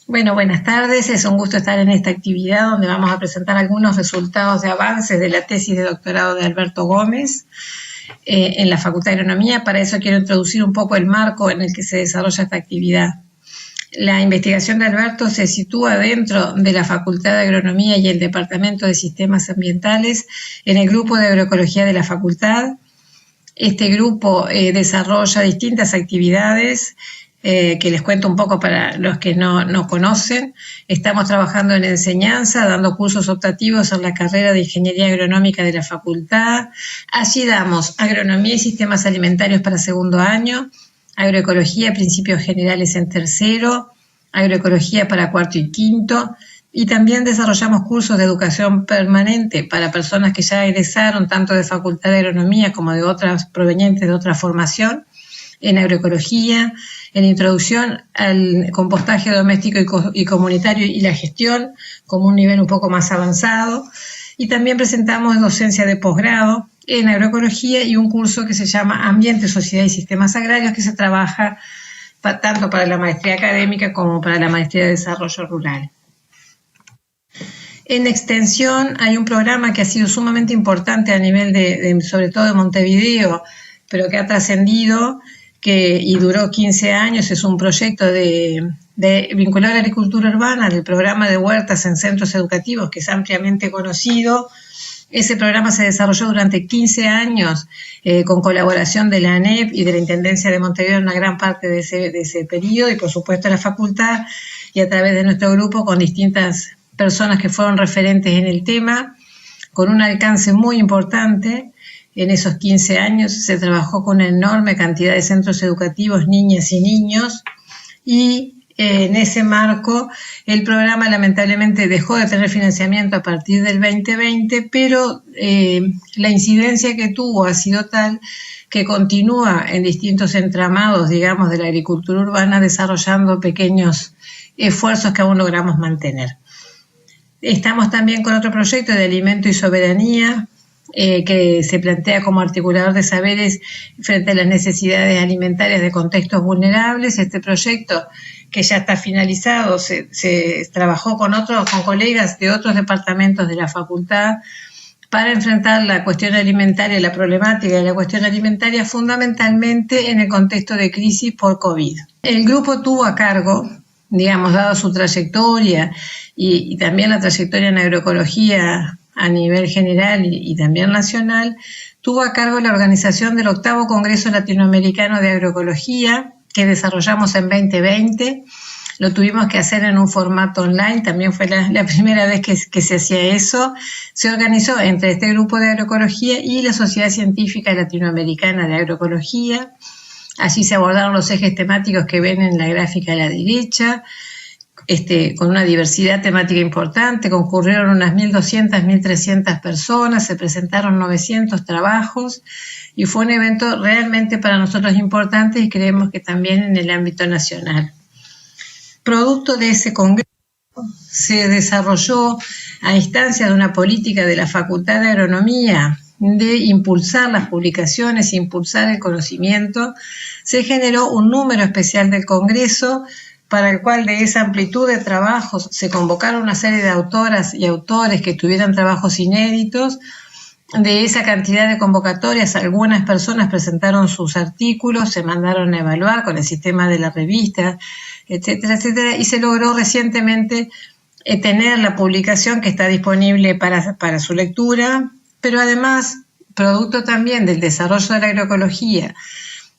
Bueno, buenas tardes. Es un gusto estar en esta actividad donde vamos a presentar algunos resultados de avances de la tesis de doctorado de Alberto Gómez en la Facultad de Agronomía. Para eso quiero introducir un poco el marco en el que se desarrolla esta actividad. La investigación de Alberto se sitúa dentro de la Facultad de Agronomía y el Departamento de Sistemas Ambientales en el grupo de agroecología de la facultad. Este grupo desarrolla distintas actividades que les cuento un poco para los que no conocen. Estamos trabajando en enseñanza, dando cursos optativos en la carrera de Ingeniería Agronómica de la facultad. Allí damos agronomía y sistemas alimentarios para segundo año, agroecología, principios generales en tercero, agroecología para cuarto y quinto, y también desarrollamos cursos de educación permanente para personas que ya egresaron tanto de Facultad de Agronomía como de otras provenientes de otra formación, en agroecología, en introducción al compostaje doméstico y comunitario y la gestión como un nivel un poco más avanzado. Y también presentamos docencia de posgrado en agroecología y un curso que se llama Ambiente, Sociedad y Sistemas Agrarios, que se trabaja tanto para la maestría académica como para la maestría de desarrollo rural. En extensión hay un programa que ha sido sumamente importante a nivel sobre todo de Montevideo, pero que ha trascendido y duró 15 años. Es un proyecto de vincular a la agricultura urbana del programa de huertas en centros educativos, que es ampliamente conocido. Ese programa se desarrolló durante 15 años con colaboración de la ANEP y de la Intendencia de Montevideo en una gran parte de ese periodo, y por supuesto la facultad, y a través de nuestro grupo con distintas personas que fueron referentes en el tema, con un alcance muy importante. En esos 15 años se trabajó con una enorme cantidad de centros educativos, niñas y niños, y en ese marco el programa lamentablemente dejó de tener financiamiento a partir del 2020, pero la incidencia que tuvo ha sido tal que continúa en distintos entramados, digamos, de la agricultura urbana, desarrollando pequeños esfuerzos que aún logramos mantener. Estamos también con otro proyecto de alimento y soberanía, que se plantea como articulador de saberes frente a las necesidades alimentarias de contextos vulnerables. Este proyecto, que ya está finalizado, se trabajó con colegas de otros departamentos de la facultad para enfrentar la cuestión alimentaria, la problemática de la cuestión alimentaria, fundamentalmente en el contexto de crisis por COVID. El grupo tuvo a cargo, digamos, dado su trayectoria y también la trayectoria en agroecología a nivel general y también nacional, tuvo a cargo la organización del 8º Congreso Latinoamericano de Agroecología, que desarrollamos en 2020. Lo tuvimos que hacer en un formato online, también fue la primera vez que se hacía eso. Se organizó entre este grupo de agroecología y la Sociedad Científica Latinoamericana de Agroecología. Allí se abordaron los ejes temáticos que ven en la gráfica a la derecha, con una diversidad temática importante. Concurrieron unas 1.200, 1.300 personas, se presentaron 900 trabajos y fue un evento realmente para nosotros importante, y creemos que también en el ámbito nacional. Producto de ese congreso se desarrolló a instancia de una política de la Facultad de Agronomía de impulsar las publicaciones, impulsar el conocimiento. Se generó un número especial del congreso, para el cual de esa amplitud de trabajos se convocaron una serie de autoras y autores que tuvieran trabajos inéditos. De esa cantidad de convocatorias, algunas personas presentaron sus artículos, se mandaron a evaluar con el sistema de la revista, etcétera, etcétera, y se logró recientemente tener la publicación que está disponible para su lectura, pero además, producto también del desarrollo de la agroecología,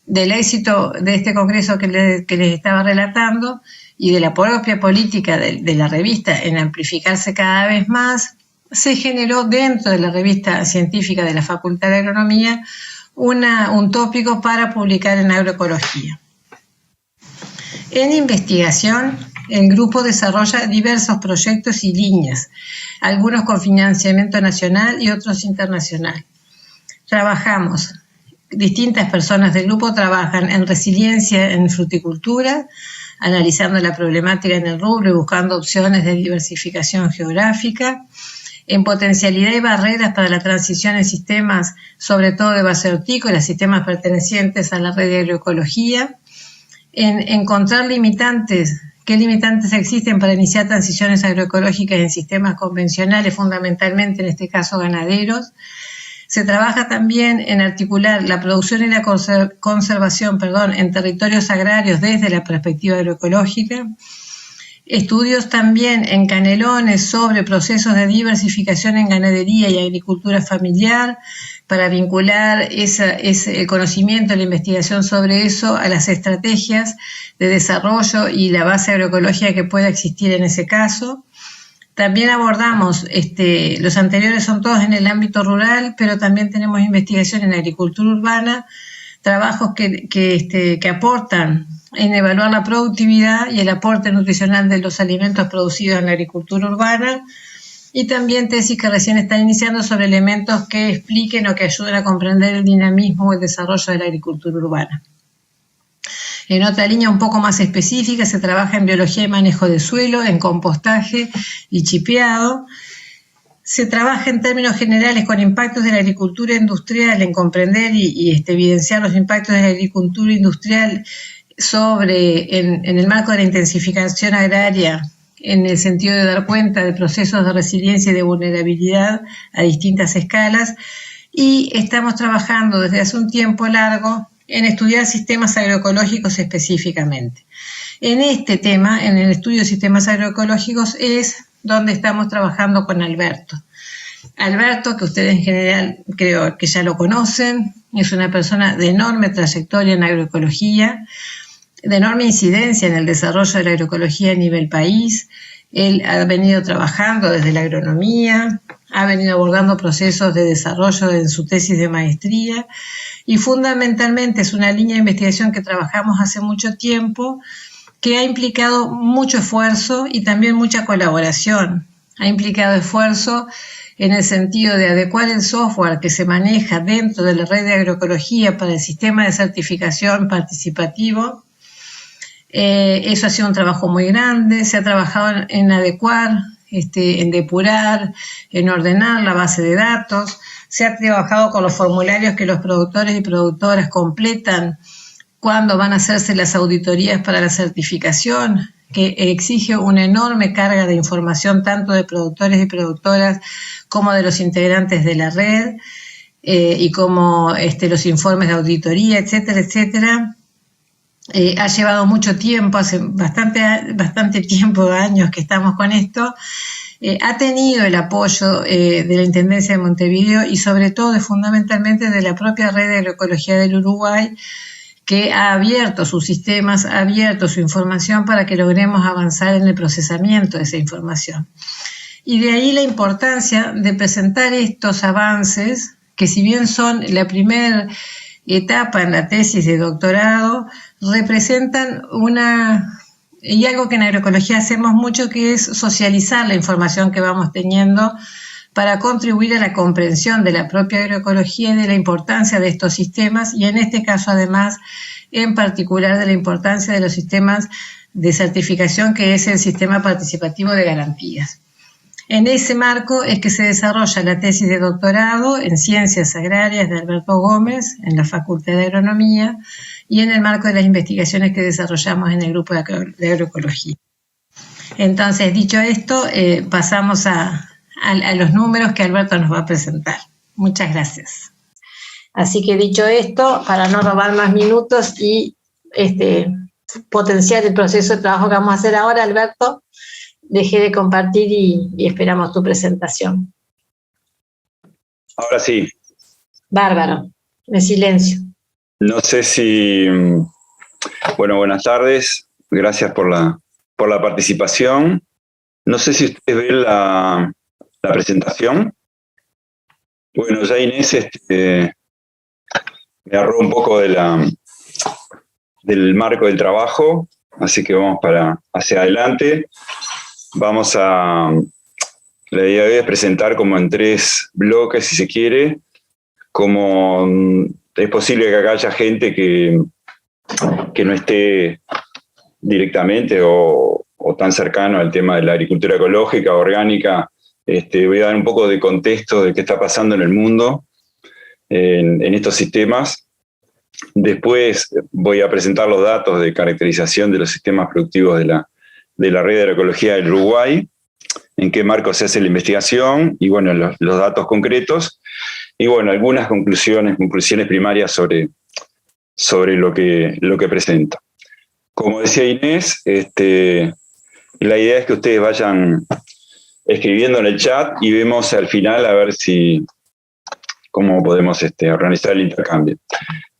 del éxito de este congreso que les estaba relatando y de la propia política de la revista en amplificarse cada vez más, se generó dentro de la revista científica de la Facultad de Agronomía un tópico para publicar en agroecología. En investigación, el grupo desarrolla diversos proyectos y líneas, algunos con financiamiento nacional y otros internacional. Distintas personas del grupo trabajan en resiliencia en fruticultura, analizando la problemática en el rubro y buscando opciones de diversificación geográfica, en potencialidad y barreras para la transición en sistemas, sobre todo de base hortícola, sistemas pertenecientes a la red de agroecología, en encontrar limitantes qué limitantes existen para iniciar transiciones agroecológicas en sistemas convencionales, fundamentalmente en este caso ganaderos. Se trabaja también en articular la producción y la conservación en territorios agrarios desde la perspectiva agroecológica. Estudios también en Canelones sobre procesos de diversificación en ganadería y agricultura familiar para vincular el conocimiento, la investigación sobre eso a las estrategias de desarrollo y la base agroecológica que pueda existir en ese caso. También abordamos, los anteriores son todos en el ámbito rural, pero también tenemos investigación en agricultura urbana, trabajos que aportan en evaluar la productividad y el aporte nutricional de los alimentos producidos en la agricultura urbana, y también tesis que recién están iniciando sobre elementos que expliquen o que ayuden a comprender el dinamismo o el desarrollo de la agricultura urbana. En otra línea un poco más específica se trabaja en biología y manejo de suelo, en compostaje y chipeado. Se trabaja en términos generales con impactos de la agricultura industrial, en comprender y evidenciar los impactos de la agricultura industrial en el marco de la intensificación agraria, en el sentido de dar cuenta de procesos de resiliencia y de vulnerabilidad a distintas escalas, y estamos trabajando desde hace un tiempo largo en estudiar sistemas agroecológicos específicamente. En este tema, en el estudio de sistemas agroecológicos, es donde estamos trabajando con Alberto. Alberto, que ustedes en general creo que ya lo conocen, es una persona de enorme trayectoria en agroecología, de enorme incidencia en el desarrollo de la agroecología a nivel país. Él ha venido trabajando desde la agronomía, ha venido abordando procesos de desarrollo en su tesis de maestría, y fundamentalmente es una línea de investigación que trabajamos hace mucho tiempo, que ha implicado mucho esfuerzo y también mucha colaboración. Ha implicado esfuerzo en el sentido de adecuar el software que se maneja dentro de la red de agroecología para el sistema de certificación participativo. Eso ha sido un trabajo muy grande. Se ha trabajado en adecuar, en depurar, en ordenar la base de datos. Se ha trabajado con los formularios que los productores y productoras completan cuando van a hacerse las auditorías para la certificación, que exige una enorme carga de información tanto de productores y productoras como de los integrantes de la red, y como los informes de auditoría, etcétera, etcétera. Ha llevado mucho tiempo, hace bastante tiempo, años que estamos con esto. Ha tenido el apoyo de la Intendencia de Montevideo y sobre todo fundamentalmente de la propia Red de Agroecología del Uruguay, que ha abierto sus sistemas, ha abierto su información para que logremos avanzar en el procesamiento de esa información. Y de ahí la importancia de presentar estos avances, que si bien son la primera etapa en la tesis de doctorado, representan y algo que en agroecología hacemos mucho, que es socializar la información que vamos teniendo para contribuir a la comprensión de la propia agroecología y de la importancia de estos sistemas, y en este caso además en particular de la importancia de los sistemas de certificación, que es el sistema participativo de garantías. En ese marco es que se desarrolla la tesis de doctorado en Ciencias Agrarias de Alberto Gómez en la Facultad de Agronomía, y en el marco de las investigaciones que desarrollamos en el grupo de agroecología. Entonces, dicho esto, pasamos a los números que Alberto nos va a presentar. Muchas gracias. Así que dicho esto, para no robar más minutos y potenciar el proceso de trabajo que vamos a hacer ahora, Alberto, dejé de compartir y esperamos tu presentación. Ahora sí. Bárbaro, en silencio. No sé si... Bueno, buenas tardes. Gracias por la participación. No sé si ustedes ven la presentación. Bueno, ya Inés me agarró un poco del marco del trabajo, así que vamos hacia adelante. La idea es presentar como en 3 bloques, si se quiere, como es posible que acá haya gente que no esté directamente o tan cercano al tema de la agricultura ecológica, orgánica. Voy a dar un poco de contexto de qué está pasando en el mundo en estos sistemas. Después voy a presentar los datos de caracterización de los sistemas productivos de la de la Red de Agroecología del Uruguay, en qué marco se hace la investigación y bueno, los datos concretos y bueno, algunas conclusiones primarias sobre lo que presenta. Como decía Inés, la idea es que ustedes vayan escribiendo en el chat y vemos al final a ver cómo podemos organizar el intercambio.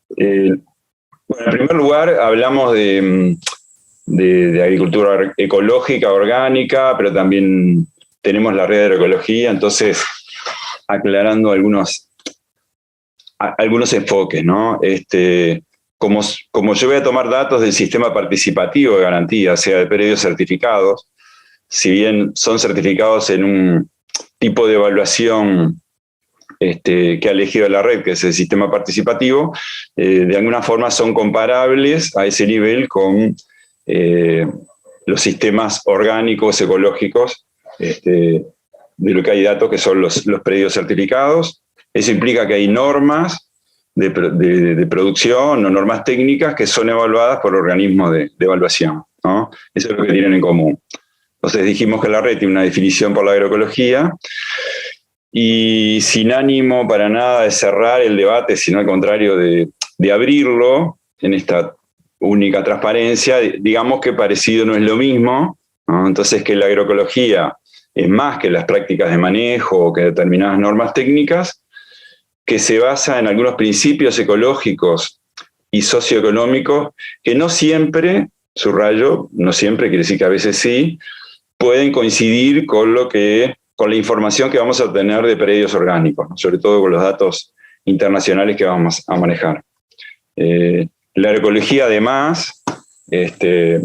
Bueno, en primer lugar, hablamos de agricultura ecológica, orgánica, pero también tenemos la red de agroecología, entonces aclarando algunos enfoques, ¿no? Como yo voy a tomar datos del sistema participativo de garantía, o sea, de predios certificados, si bien son certificados en un tipo de evaluación que ha elegido la red, que es el sistema participativo, de alguna forma son comparables a ese nivel con los sistemas orgánicos, ecológicos, de lo que hay datos que son los predios certificados. Eso implica que hay normas de producción o normas técnicas que son evaluadas por organismos de evaluación, ¿no? Eso es lo que tienen en común. Entonces dijimos que la red tiene una definición por la agroecología y sin ánimo para nada de cerrar el debate, sino al contrario de abrirlo en esta única transparencia, digamos que parecido no es lo mismo, ¿no? Entonces que la agroecología es más que las prácticas de manejo o que determinadas normas técnicas, que se basa en algunos principios ecológicos y socioeconómicos que no siempre, subrayo, no siempre, quiere decir que a veces sí, pueden coincidir con la información que vamos a obtener de predios orgánicos, ¿no? Sobre todo con los datos internacionales que vamos a manejar. La agroecología, además, de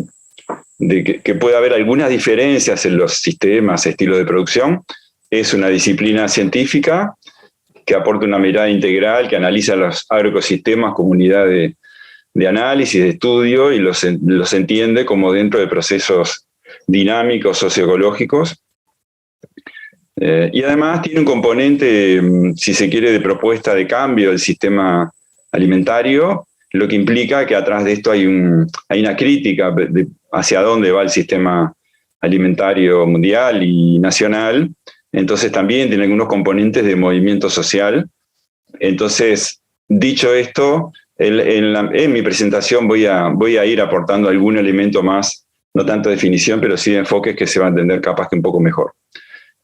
que puede haber algunas diferencias en los sistemas, estilos de producción, es una disciplina científica que aporta una mirada integral, que analiza los agroecosistemas como unidad de análisis, de estudio, y los entiende como dentro de procesos dinámicos, socioecológicos. Y además tiene un componente, si se quiere, de propuesta de cambio del sistema alimentario, lo que implica que atrás de esto hay una crítica hacia dónde va el sistema alimentario mundial y nacional. Entonces también tiene algunos componentes de movimiento social. Entonces, dicho esto, en mi presentación voy a ir aportando algún elemento más, no tanto de definición, pero sí de enfoques que se va a entender capaz que un poco mejor.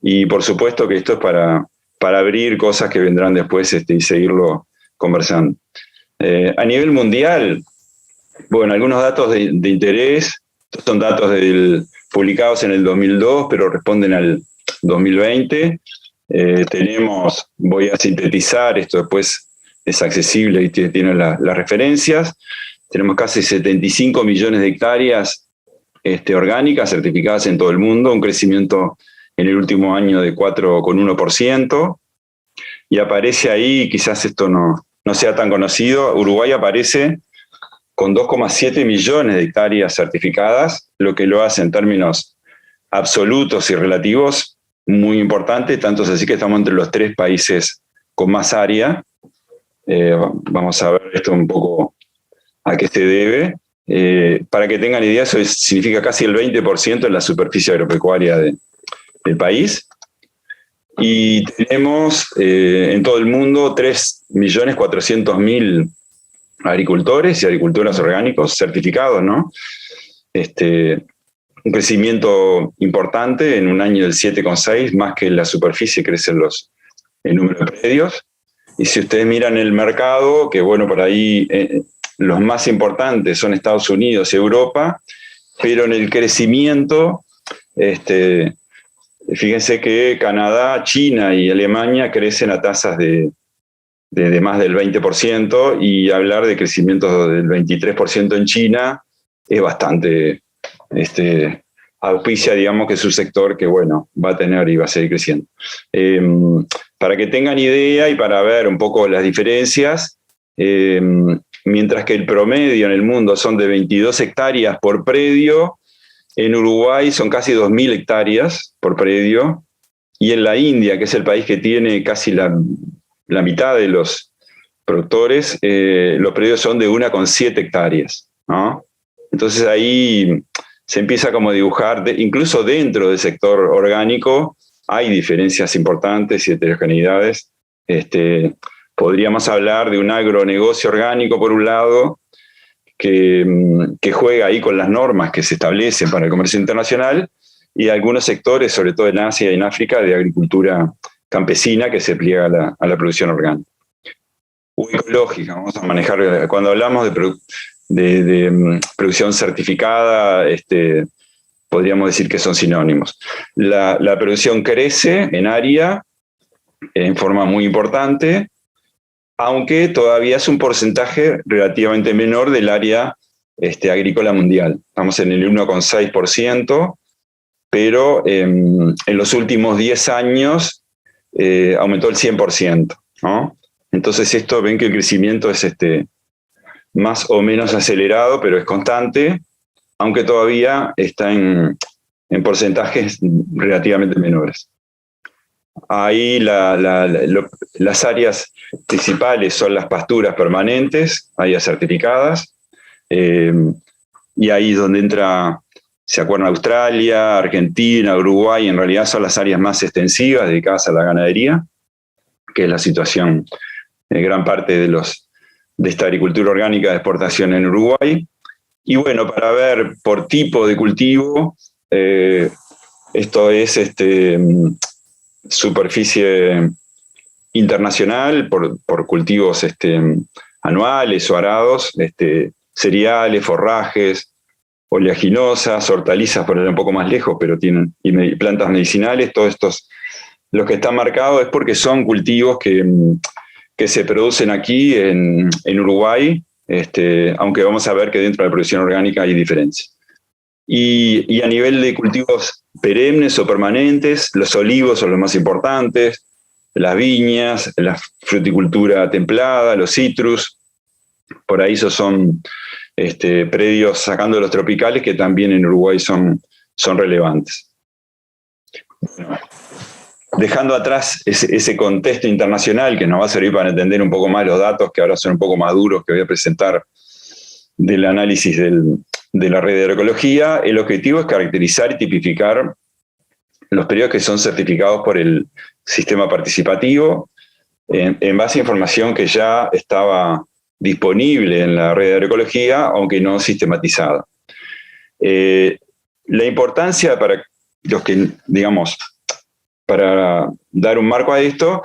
Y por supuesto que esto es para abrir cosas que vendrán después y seguirlo conversando. A nivel mundial, bueno, algunos datos de interés, son datos publicados en el 2002, pero responden al 2020. Voy a sintetizar, esto después es accesible y tiene las referencias. Tenemos casi 75 millones de hectáreas orgánicas certificadas en todo el mundo, un crecimiento en el último año de 4,1%. Y aparece ahí, quizás esto no sea tan conocido, Uruguay aparece con 2,7 millones de hectáreas certificadas, lo que lo hace en términos absolutos y relativos muy importante, tanto es así que estamos entre los 3 países con más área. Vamos a ver esto un poco a qué se debe. Para que tengan idea, eso significa casi el 20% de la superficie agropecuaria del país. Y tenemos en todo el mundo 3.400.000 agricultores y agricultoras orgánicos certificados, ¿no? Un crecimiento importante en un año del 7,6, más que la superficie crecen el número de predios. Y si ustedes miran el mercado, que bueno, por ahí los más importantes son Estados Unidos y Europa, pero en el crecimiento, fíjense que Canadá, China y Alemania crecen a tasas de más del 20%, y hablar de crecimiento del 23% en China es bastante auspicia, digamos, que es un sector que, bueno, va a tener y va a seguir creciendo. Para que tengan idea y para ver un poco las diferencias, mientras que el promedio en el mundo son de 22 hectáreas por predio, en Uruguay son casi 2.000 hectáreas por predio, y en la India, que es el país que tiene casi la mitad de los productores, los predios son de 1,7 hectáreas, ¿no? Entonces ahí se empieza como a dibujar, incluso dentro del sector orgánico, hay diferencias importantes y heterogeneidades. Podríamos hablar de un agronegocio orgánico, por un lado, que juega ahí con las normas que se establecen para el comercio internacional, y algunos sectores, sobre todo en Asia y en África, de agricultura campesina que se pliega a la producción orgánica. O ecológica, vamos a manejar, cuando hablamos de producción certificada, podríamos decir que son sinónimos. La producción crece en área en forma muy importante, aunque todavía es un porcentaje relativamente menor del área agrícola mundial. Estamos en el 1,6%, pero en los últimos 10 años aumentó el 100%, ¿no? Entonces esto, ven que el crecimiento es más o menos acelerado, pero es constante, aunque todavía está en porcentajes relativamente menores. Ahí las áreas principales son las pasturas permanentes, áreas certificadas, y ahí es donde se acuerdan Australia, Argentina, Uruguay, en realidad son las áreas más extensivas dedicadas a la ganadería, que es la situación de gran parte de esta agricultura orgánica de exportación en Uruguay. Y bueno, para ver por tipo de cultivo, esto es superficie internacional por cultivos anuales o arados, cereales, forrajes, oleaginosas, hortalizas, por ir un poco más lejos, pero tienen plantas medicinales. Todos estos, los que están marcados es porque son cultivos que se producen aquí en Uruguay, aunque vamos a ver que dentro de la producción orgánica hay diferencias. Y a nivel de cultivos perennes o permanentes, los olivos son los más importantes, las viñas, la fruticultura templada, los citrus. Por ahí esos son predios, sacando los tropicales, que también en Uruguay son relevantes. Bueno, dejando atrás ese contexto internacional que nos va a servir para entender un poco más los datos, que ahora son un poco más duros, que voy a presentar del análisis de la red de agroecología, el objetivo es caracterizar y tipificar los periodos que son certificados por el sistema participativo en base a información que ya estaba disponible en la red de agroecología, aunque no sistematizada. La importancia para los que, digamos, para dar un marco a esto,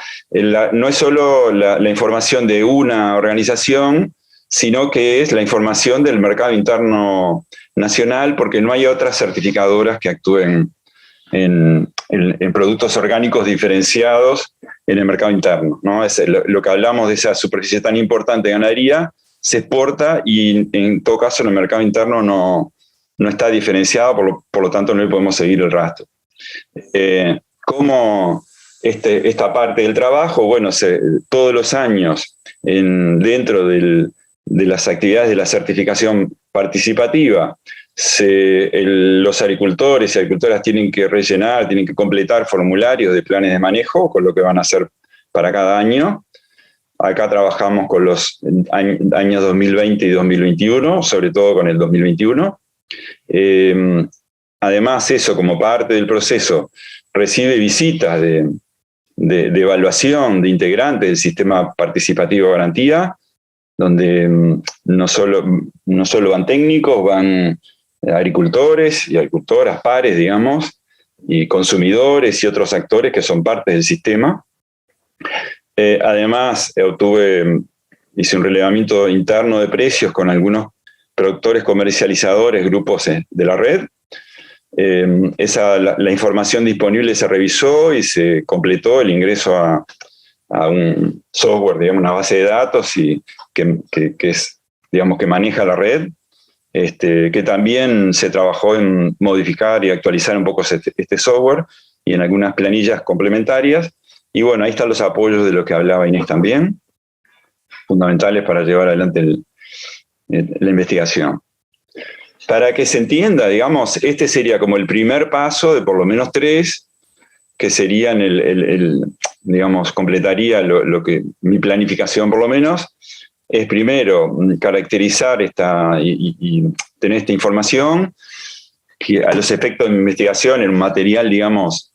no es solo la información de una organización, sino que es la información del mercado interno nacional, porque no hay otras certificadoras que actúen en productos orgánicos diferenciados en el mercado interno, ¿no? Es lo que hablamos de esa superficie tan importante de ganadería, se exporta y en todo caso en el mercado interno no está diferenciado, por lo tanto no le podemos seguir el rastro. ¿Cómo esta parte del trabajo? Bueno, todos los años dentro de las actividades de la certificación participativa, los agricultores y agricultoras tienen que rellenar, tienen que completar formularios de planes de manejo con lo que van a hacer para cada año. Acá trabajamos con los años 2020 y 2021, sobre todo con el 2021. Además, eso como parte del proceso recibe visitas de evaluación de integrantes del sistema participativo de garantía, donde no solo van técnicos, van agricultores y agricultoras, pares, digamos, y consumidores y otros actores que son parte del sistema. Además, hice un relevamiento interno de precios con algunos productores comercializadores, grupos de la red. La información disponible se revisó y se completó el ingreso a un software, digamos, una base de datos que maneja la red, que también se trabajó en modificar y actualizar un poco este software y en algunas planillas complementarias. Y bueno, ahí están los apoyos de lo que hablaba Inés también, fundamentales para llevar adelante la investigación. Para que se entienda, digamos, este sería como el primer paso de por lo menos 3, que serían digamos, completaría lo que mi planificación por lo menos, es primero caracterizar y tener esta información, que a los efectos de mi investigación en un material, digamos,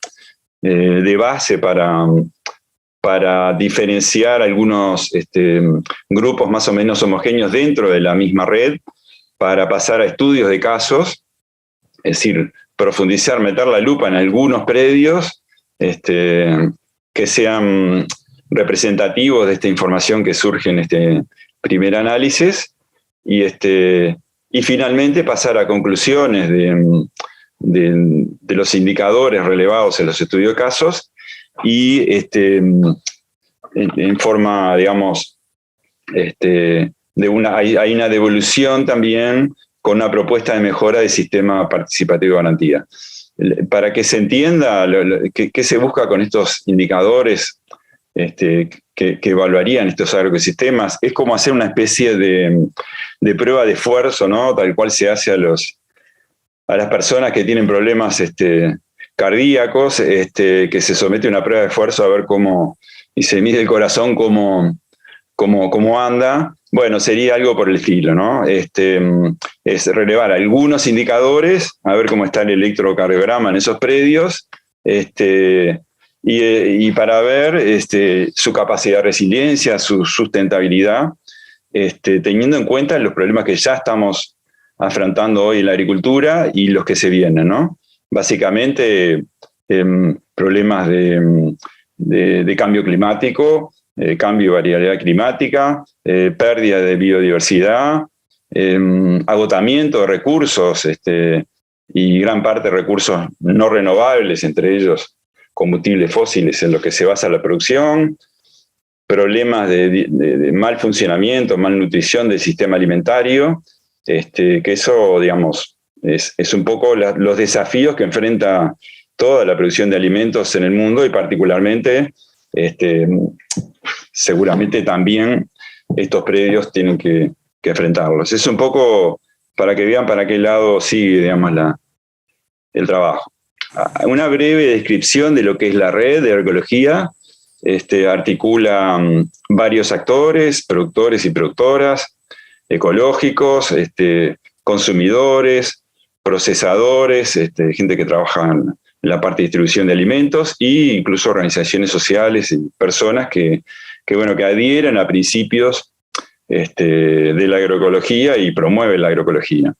de base para diferenciar algunos grupos más o menos homogéneos dentro de la misma red, para pasar a estudios de casos, es decir, profundizar, meter la lupa en algunos predios que sean representativos de esta información que surge en este primer análisis, y finalmente pasar a conclusiones de los indicadores relevados en los estudios de casos, y en forma, digamos, hay una devolución también con una propuesta de mejora del sistema participativo de garantía. Para que se entienda qué se busca con estos indicadores que evaluarían estos agroecosistemas, es como hacer una especie de prueba de esfuerzo, ¿no? Tal cual se hace a las personas que tienen problemas cardíacos, que se somete a una prueba de esfuerzo a ver cómo, y se mide el corazón cómo anda. Bueno, sería algo por el estilo, ¿no? Es relevar algunos indicadores, a ver cómo está el electrocardiograma en esos predios, y para ver su capacidad de resiliencia, su sustentabilidad, teniendo en cuenta los problemas que ya estamos afrontando hoy en la agricultura y los que se vienen, ¿no? Básicamente, problemas de cambio climático, cambio y variabilidad climática, pérdida de biodiversidad, agotamiento de recursos, y gran parte de recursos no renovables, entre ellos combustibles fósiles en los que se basa la producción, problemas de mal funcionamiento, malnutrición del sistema alimentario, que eso, digamos, es un poco los desafíos que enfrenta toda la producción de alimentos en el mundo, y particularmente, seguramente también estos predios tienen que enfrentarlos. Es un poco para que vean para qué lado sigue, digamos, el trabajo. Una breve descripción de lo que es la red de agroecología. Articula varios actores, productores y productoras, ecológicos, consumidores, procesadores, gente que trabaja en la parte de distribución de alimentos, e incluso organizaciones sociales y personas que adhieren a principios de la agroecología y promueven la agroecología.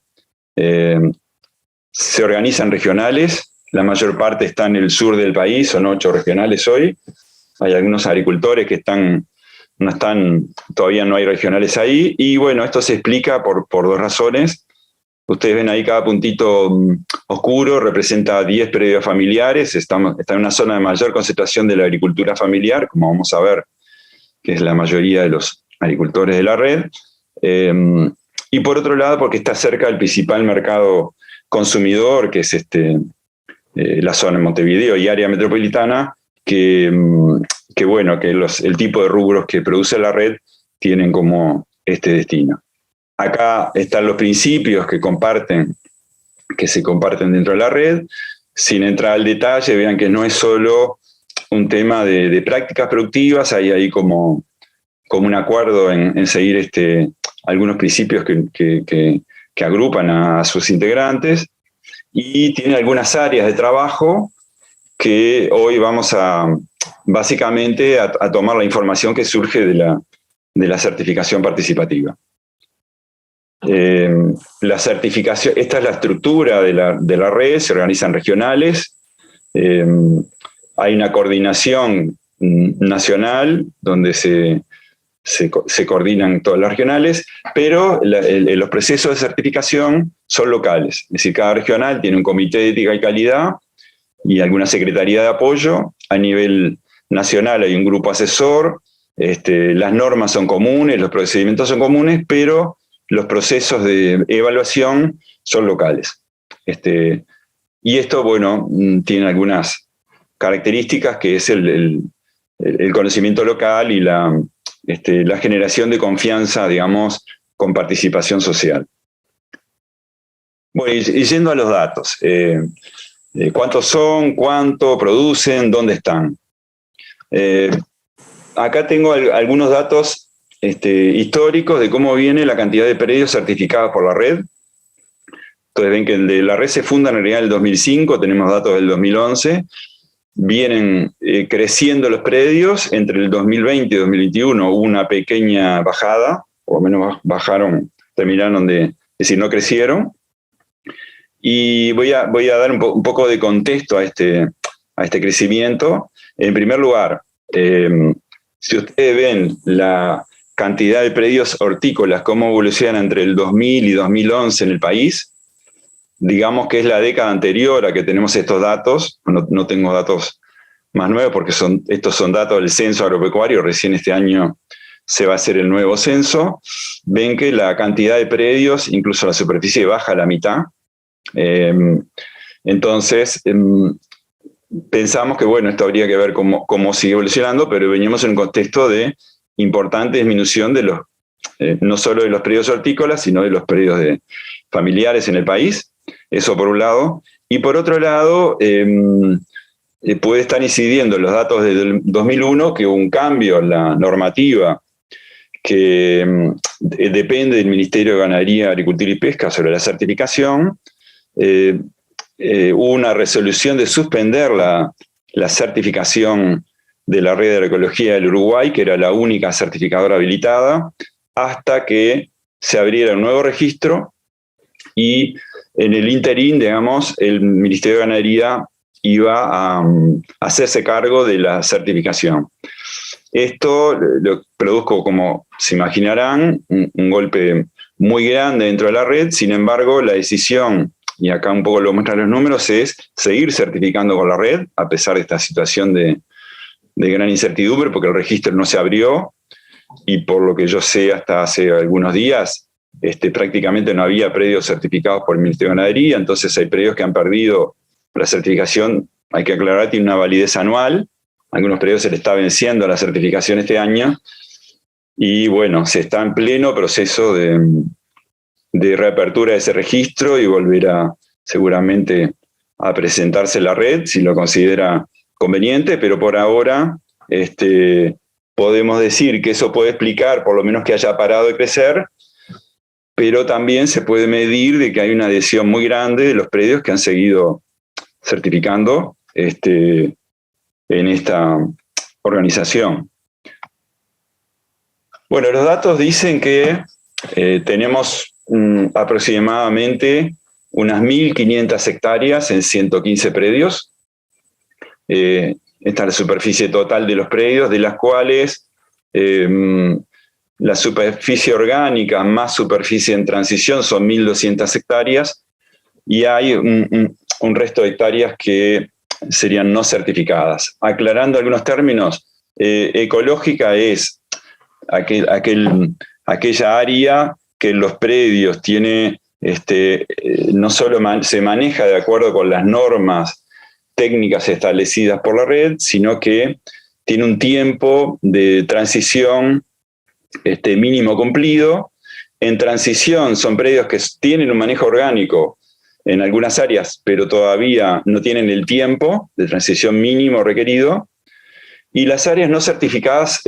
Se organizan regionales, la mayor parte está en el sur del país, son 8 regionales hoy. Hay algunos agricultores que todavía no hay regionales ahí, y bueno, esto se explica por 2 razones. Ustedes ven ahí cada puntito oscuro, representa 10 predios familiares, está en una zona de mayor concentración de la agricultura familiar, como vamos a ver, que es la mayoría de los agricultores de la red, y por otro lado porque está cerca del principal mercado consumidor, que es la zona de Montevideo y área metropolitana, que el tipo de rubros que produce la red tienen como este destino. Acá están los principios que se comparten dentro de la red. Sin entrar al detalle, vean que no es solo un tema de prácticas productivas, hay ahí como un acuerdo en seguir algunos principios que agrupan a sus integrantes, y tiene algunas áreas de trabajo que hoy vamos básicamente a tomar la información que surge de la certificación participativa. La certificación, esta es la estructura de la red, se organizan regionales, hay una coordinación nacional donde se coordinan todas las regionales, pero los procesos de certificación son locales, es decir, cada regional tiene un comité de ética y calidad y alguna secretaría de apoyo. A nivel nacional hay un grupo asesor, las normas son comunes, los procedimientos son comunes, pero los procesos de evaluación son locales. Y esto, bueno, tiene algunas características, que es el conocimiento local y la generación de confianza, digamos, con participación social. Bueno, y yendo a los datos, ¿cuántos son? ¿Cuánto producen? ¿Dónde están? Acá tengo algunos datos históricos de cómo viene la cantidad de predios certificados por la red. Entonces ven que el de la red se funda en realidad en el 2005, tenemos datos del 2011, vienen creciendo los predios, entre el 2020 y 2021 hubo una pequeña bajada, por lo menos bajaron, terminaron de, es decir, no crecieron. Y voy a dar un poco de contexto a este crecimiento. En primer lugar, si ustedes ven la cantidad de predios hortícolas, cómo evolucionan entre el 2000 y 2011 en el país, digamos que es la década anterior a que tenemos estos datos, no tengo datos más nuevos porque estos son datos del censo agropecuario, recién este año se va a hacer el nuevo censo, ven que la cantidad de predios, incluso la superficie, baja a la mitad. Entonces, pensamos que, bueno, esto habría que ver cómo sigue evolucionando, pero venimos en un contexto de importante disminución de los, no solo de los predios hortícolas, sino de los predios familiares en el país. Eso por un lado. Y por otro lado, puede estar incidiendo en los datos del 2001 que hubo un cambio en la normativa que depende del Ministerio de Ganadería, Agricultura y Pesca sobre la certificación. Hubo una resolución de suspender la certificación de la Red de Agroecología del Uruguay, que era la única certificadora habilitada, hasta que se abriera un nuevo registro y en el interín, digamos, el Ministerio de Ganadería iba a hacerse cargo de la certificación. Esto lo produjo, como se imaginarán, un golpe muy grande dentro de la red. Sin embargo, la decisión, y acá un poco lo muestran los números, es seguir certificando con la red, a pesar de esta situación de gran incertidumbre, porque el registro no se abrió, y por lo que yo sé, hasta hace algunos días, prácticamente no había predios certificados por el Ministerio de Ganadería. Entonces hay predios que han perdido la certificación, hay que aclarar, tiene una validez anual. A algunos predios se le está venciendo la certificación este año, y bueno, se está en pleno proceso de reapertura de ese registro y volverá seguramente a presentarse la red si lo considera conveniente, pero por ahora podemos decir que eso puede explicar por lo menos que haya parado de crecer, pero también se puede medir de que hay una adhesión muy grande de los predios que han seguido certificando en esta organización. Bueno, los datos dicen que tenemos aproximadamente unas 1.500 hectáreas en 115 predios. Esta es la superficie total de los predios, de las cuales la superficie orgánica más superficie en transición son 1.200 hectáreas, y hay un resto de hectáreas que serían no certificadas. Aclarando algunos términos, ecológica es aquella área que en los predios tiene, no solo se maneja de acuerdo con las normas técnicas establecidas por la red, sino que tiene un tiempo de transición mínimo cumplido. En transición son predios que tienen un manejo orgánico en algunas áreas, pero todavía no tienen el tiempo de transición mínimo requerido. Y las áreas no certificadas,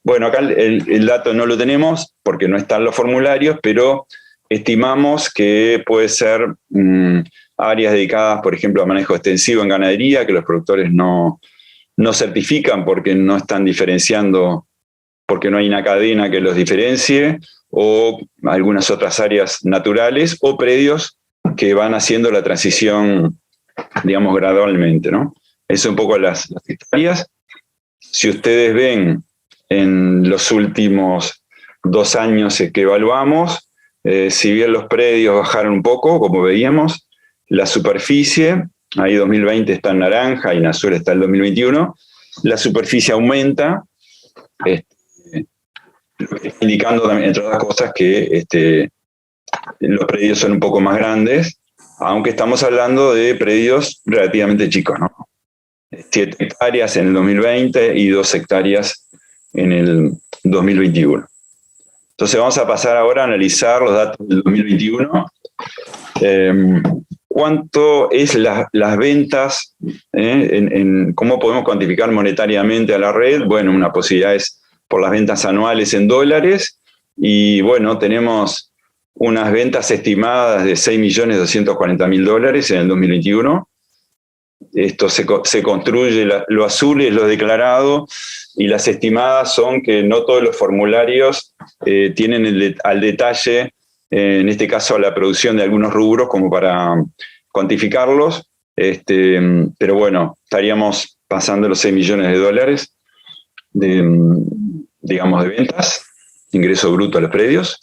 bueno, acá el dato no lo tenemos porque no están los formularios, pero estimamos que puede ser áreas dedicadas, por ejemplo, a manejo extensivo en ganadería, que los productores no certifican porque no están diferenciando, porque no hay una cadena que los diferencie, o algunas otras áreas naturales, o predios que van haciendo la transición, digamos, gradualmente, ¿no? Eso es un poco las hectáreas. Si ustedes ven en los últimos 2 años que evaluamos, si bien los predios bajaron un poco, como veíamos, la superficie, ahí 2020 está en naranja y en azul está el 2021, la superficie aumenta, indicando también, entre otras cosas, que los predios son un poco más grandes, aunque estamos hablando de predios relativamente chicos, ¿no? 7 hectáreas en el 2020 y 2 hectáreas en el 2021. Entonces vamos a pasar ahora a analizar los datos del 2021. ¿Cuánto es las ventas? ¿Cómo podemos cuantificar monetariamente a la red? Bueno, una posibilidad es por las ventas anuales en dólares, y bueno, tenemos unas ventas estimadas de $6.240.000 en el 2021. Esto se construye, lo azul es lo declarado, y las estimadas son que no todos los formularios tienen al detalle, en este caso, la producción de algunos rubros como para cuantificarlos, pero bueno, estaríamos pasando los $6 millones digamos, de ventas, ingreso bruto a los predios.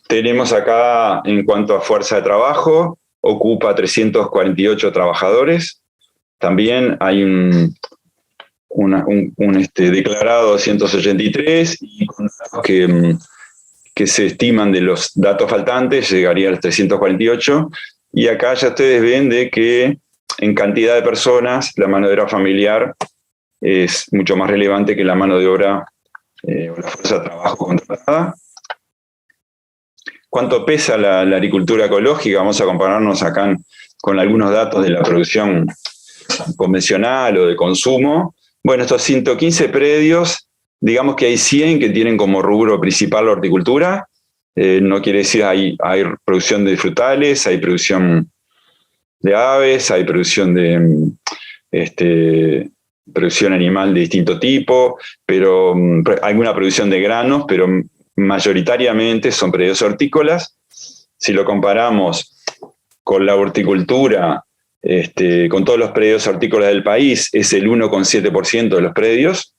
Tenemos acá, en cuanto a fuerza de trabajo, ocupa 348 trabajadores. También hay un declarado 283, y que se estiman de los datos faltantes llegaría a los 348. Y acá ya ustedes ven de que en cantidad de personas la mano de obra familiar es mucho más relevante que la mano de obra o la fuerza de trabajo contratada. ¿Cuánto pesa la agricultura ecológica? Vamos a compararnos acá con algunos datos de la producción convencional o de consumo. Bueno, estos 115 predios, digamos que hay 100 que tienen como rubro principal la horticultura. No quiere decir hay producción de frutales, hay producción de aves, hay producción de producción animal de distinto tipo, pero alguna producción de granos, pero mayoritariamente son predios hortícolas. Si lo comparamos con la horticultura, con todos los predios hortícolas del país, es el 1,7% de los predios.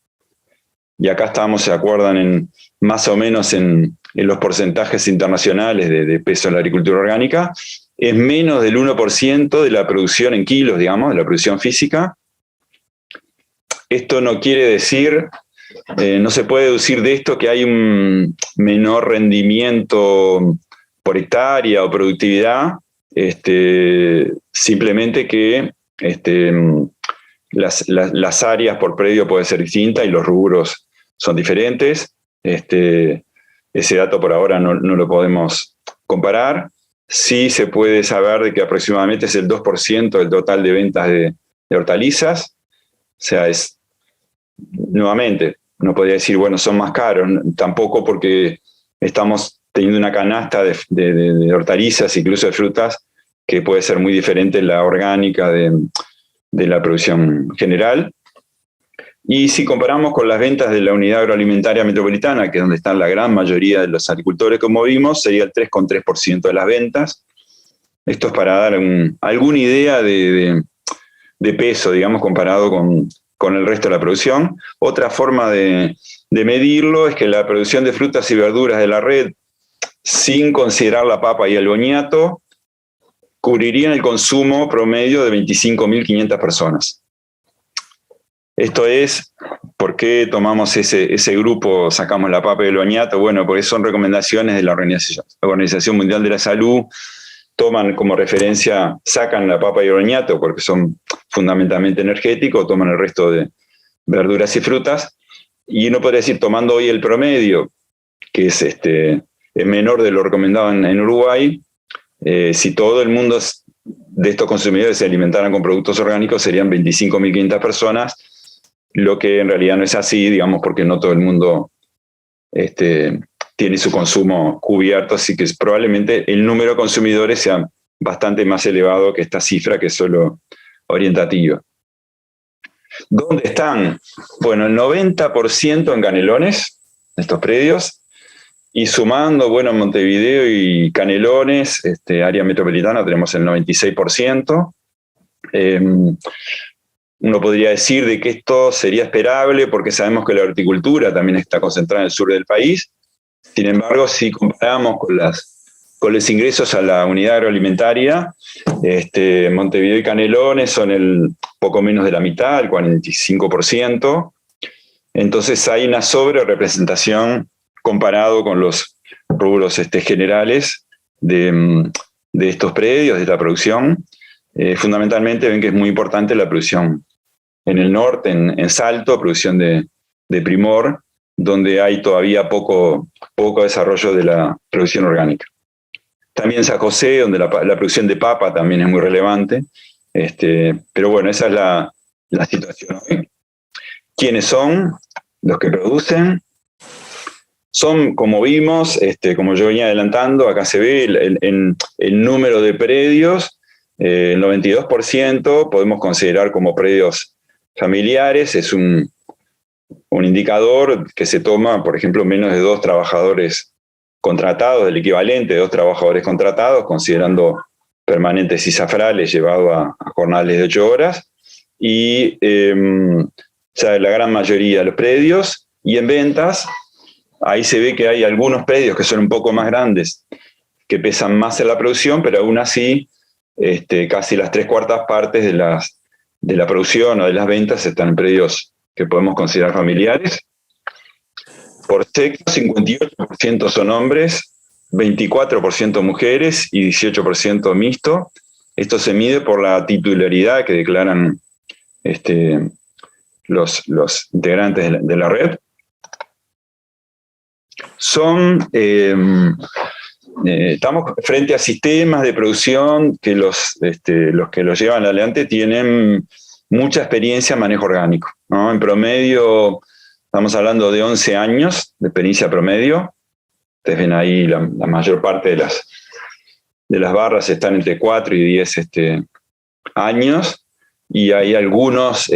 Y acá estamos, se acuerdan, más o menos en los porcentajes internacionales de peso en la agricultura orgánica. Es menos del 1% de la producción en kilos, digamos, de la producción física. Esto no quiere decir, no se puede deducir de esto que hay un menor rendimiento por hectárea o productividad, simplemente que las áreas por predio pueden ser distintas y los rubros son diferentes. Ese dato por ahora no lo podemos comparar. Sí se puede saber de que aproximadamente es el 2% del total de ventas de hortalizas. O sea, nuevamente, no podría decir, bueno, son más caros, tampoco, porque estamos teniendo una canasta de hortalizas, incluso de frutas, que puede ser muy diferente la orgánica de la producción general. Y si comparamos con las ventas de la unidad agroalimentaria metropolitana, que es donde están la gran mayoría de los agricultores, como vimos, sería el 3,3% de las ventas. Esto es para dar alguna idea de peso, digamos, comparado con el resto de la producción. Otra forma de medirlo es que la producción de frutas y verduras de la red, sin considerar la papa y el boniato, cubrirían el consumo promedio de 25.500 personas. Esto es, ¿por qué tomamos ese grupo, sacamos la papa y el boniato? Bueno, porque son recomendaciones de la Organización Mundial de la Salud. Toman como referencia, sacan la papa y el boniato porque son fundamentalmente energéticos, toman el resto de verduras y frutas, y uno podría decir, tomando hoy el promedio, que es menor de lo recomendado en Uruguay, si todo el mundo de estos consumidores se alimentaran con productos orgánicos, serían 25.500 personas, lo que en realidad no es así, digamos, porque no todo el mundo tiene su consumo cubierto, así que probablemente el número de consumidores sea bastante más elevado que esta cifra, que es solo orientativa. ¿Dónde están? Bueno, el 90% en Canelones, estos predios, y sumando, bueno, Montevideo y Canelones, área metropolitana, tenemos el 96%. Uno podría decir de que esto sería esperable porque sabemos que la horticultura también está concentrada en el sur del país. Sin embargo, si comparamos con los ingresos a la unidad agroalimentaria, Montevideo y Canelones son el poco menos de la mitad, el 45%. Entonces hay una sobrerepresentación comparado con los rubros generales de estos predios, de esta producción. Fundamentalmente ven que es muy importante la producción en el norte, en Salto, producción de primor, donde hay todavía poco desarrollo de la producción orgánica. También San José, donde la producción de papa también es muy relevante. Pero bueno, esa es la situación hoy. ¿Quiénes son los que producen? Son, como vimos, como yo venía adelantando, acá se ve el número de predios, el 92% podemos considerar como predios familiares, es un indicador que se toma, por ejemplo, menos de 2 trabajadores contratados, el equivalente de 2 trabajadores contratados, considerando permanentes y zafrales llevado a jornales de 8 horas, y ya la gran mayoría de los predios, y en ventas, ahí se ve que hay algunos predios que son un poco más grandes, que pesan más en la producción, pero aún así casi las 3/4 partes de la producción o de las ventas están en predios que podemos considerar familiares. Por sexo, 58% son hombres, 24% mujeres y 18% mixto. Esto se mide por la titularidad que declaran los integrantes de la red. Estamos frente a sistemas de producción que los que los llevan adelante tienen mucha experiencia en manejo orgánico, ¿no? En promedio, estamos hablando de 11 años de experiencia promedio. Ustedes ven ahí la mayor parte de las barras están entre 4 y 10 años, y hay algunos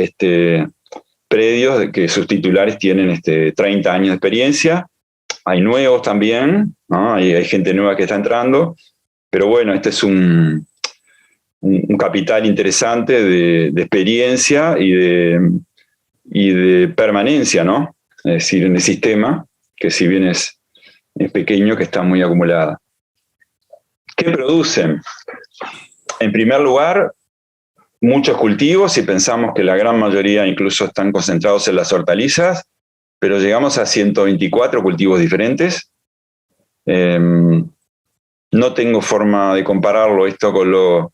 predios que sus titulares tienen 30 años de experiencia. Hay nuevos también, ¿no? Hay gente nueva que está entrando, pero bueno, este es un capital interesante de experiencia y de permanencia, ¿no? Es decir, en el sistema, que si bien es pequeño, que está muy acumulada. ¿Qué producen? En primer lugar, muchos cultivos, y pensamos que la gran mayoría incluso están concentrados en las hortalizas, pero llegamos a 124 cultivos diferentes. No tengo forma de compararlo esto con lo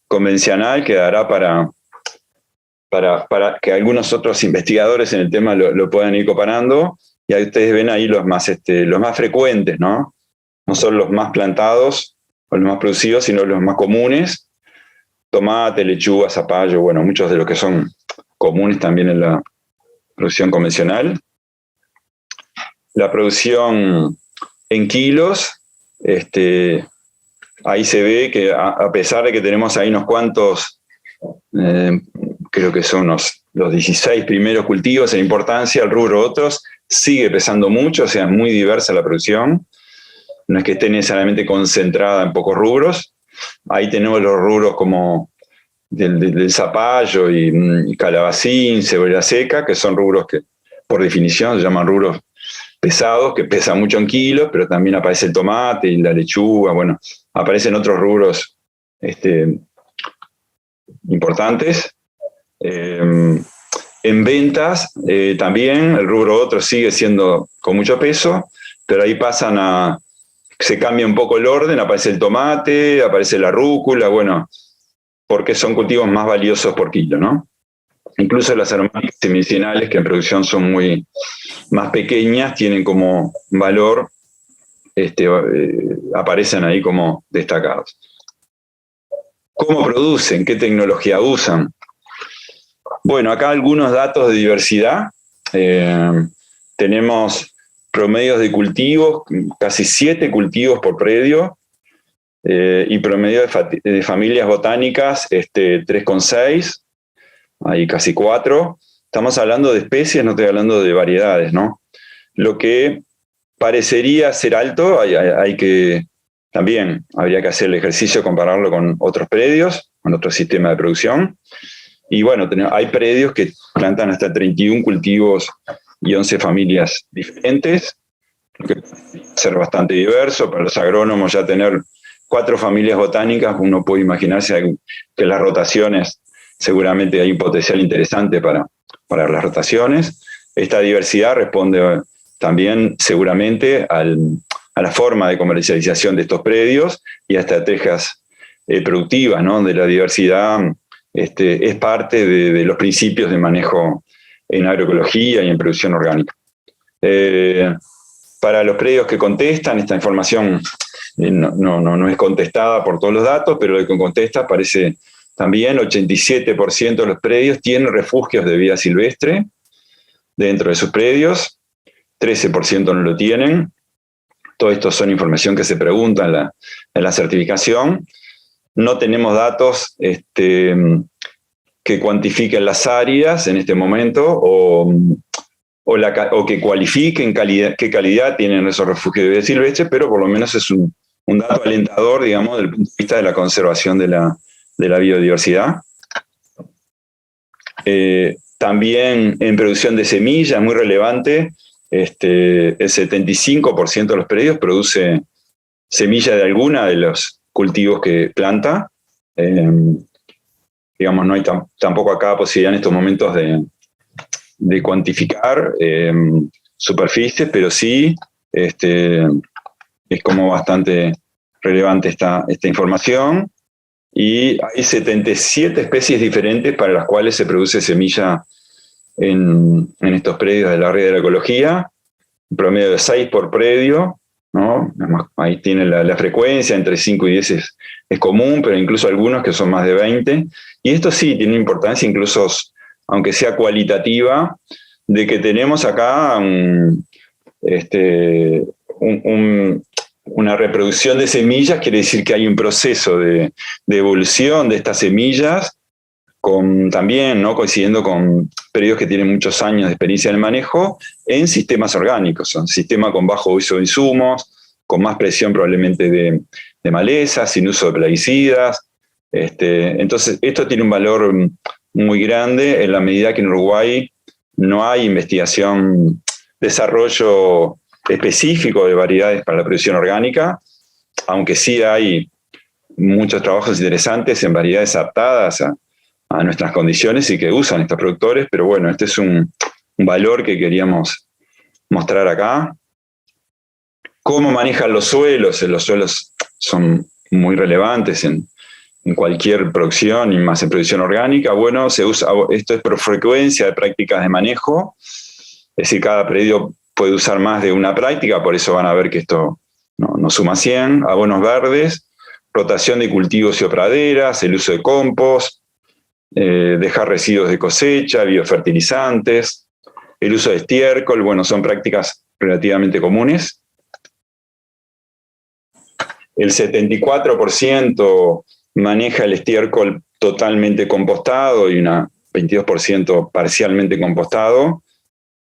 convencional, quedará para que algunos otros investigadores en el tema lo puedan ir comparando, y ahí ustedes ven ahí los más frecuentes, ¿no? No son los más plantados o los más producidos, sino los más comunes: tomate, lechuga, zapallo, bueno, muchos de los que son comunes también en la producción convencional. La producción en kilos, ahí se ve que a pesar de que tenemos ahí unos cuantos, creo que son los 16 primeros cultivos en importancia, el rubro otros sigue pesando mucho, o sea, es muy diversa la producción. No es que esté necesariamente concentrada en pocos rubros. Ahí tenemos los rubros como del zapallo y calabacín, cebolla seca, que son rubros que por definición se llaman rubros pesados, que pesan mucho en kilos, pero también aparece el tomate y la lechuga, bueno, aparecen otros rubros importantes. En ventas también el rubro otro sigue siendo con mucho peso, pero ahí se cambia un poco el orden, aparece el tomate, aparece la rúcula, bueno, porque son cultivos más valiosos por kilo, ¿no? Incluso las aromáticas y medicinales, que en producción son muy más pequeñas, tienen como valor, aparecen ahí como destacados. ¿Cómo producen? ¿Qué tecnología usan? Bueno, acá algunos datos de diversidad. Tenemos promedios de cultivos, casi 7 cultivos por predio, y promedio de familias botánicas, 3,6, hay casi 4. Estamos hablando de especies, no estoy hablando de variedades, ¿no? Lo que parecería ser alto, también habría que hacer el ejercicio de compararlo con otros predios, con otros sistemas de producción. Y bueno, hay predios que plantan hasta 31 cultivos y 11 familias diferentes, lo que puede ser bastante diverso. Para los agrónomos ya tener 4 familias botánicas, uno puede imaginarse que las rotaciones, seguramente hay un potencial interesante para las rotaciones. Esta diversidad responde también seguramente a la forma de comercialización de estos predios y a estrategias productivas, ¿no? De la diversidad es parte de los principios de manejo en agroecología y en producción orgánica. Para los predios que contestan, esta información no es contestada por todos los datos, pero lo que contesta parece también 87% de los predios tienen refugios de vida silvestre dentro de sus predios. 13% no lo tienen. Todo esto son información que se pregunta en la certificación. No tenemos datos que cuantifiquen las áreas en este momento o que cualifiquen qué calidad tienen esos refugios de vida silvestre, pero por lo menos es un dato alentador, digamos, desde el punto de vista de la conservación de la biodiversidad. También en producción de semillas, muy relevante, el 75% de los predios produce semilla de alguna de los cultivos que planta. Digamos, no hay tampoco acá posibilidad en estos momentos de cuantificar superficies, pero sí es como bastante relevante esta información. Y hay 77 especies diferentes para las cuales se produce semilla en estos predios de la red de la ecología, un promedio de 6 por predio, ¿no? Ahí tiene la frecuencia, entre 5 y 10 es común, pero incluso algunos que son más de 20. Y esto sí tiene importancia, incluso aunque sea cualitativa, de que tenemos acá una reproducción de semillas. Quiere decir que hay un proceso de evolución de estas semillas, también, ¿no?, coincidiendo con periodos que tienen muchos años de experiencia en el manejo, en sistemas orgánicos, un sistema con bajo uso de insumos, con más presión probablemente de malezas, sin uso de plaguicidas. Entonces, esto tiene un valor muy grande en la medida que en Uruguay no hay investigación, desarrollo específico de variedades para la producción orgánica, aunque sí hay muchos trabajos interesantes en variedades adaptadas a nuestras condiciones y que usan estos productores, pero bueno, este es un valor que queríamos mostrar acá. ¿Cómo manejan los suelos? Los suelos son muy relevantes en cualquier producción y más en producción orgánica. Bueno, se usa, esto es por frecuencia de prácticas de manejo, es decir, cada predio puede usar más de una práctica, por eso van a ver que esto no suma 100, abonos verdes, rotación de cultivos y o praderas, el uso de compost, dejar residuos de cosecha, biofertilizantes, el uso de estiércol. Bueno, son prácticas relativamente comunes. El 74% maneja el estiércol totalmente compostado y un 22% parcialmente compostado.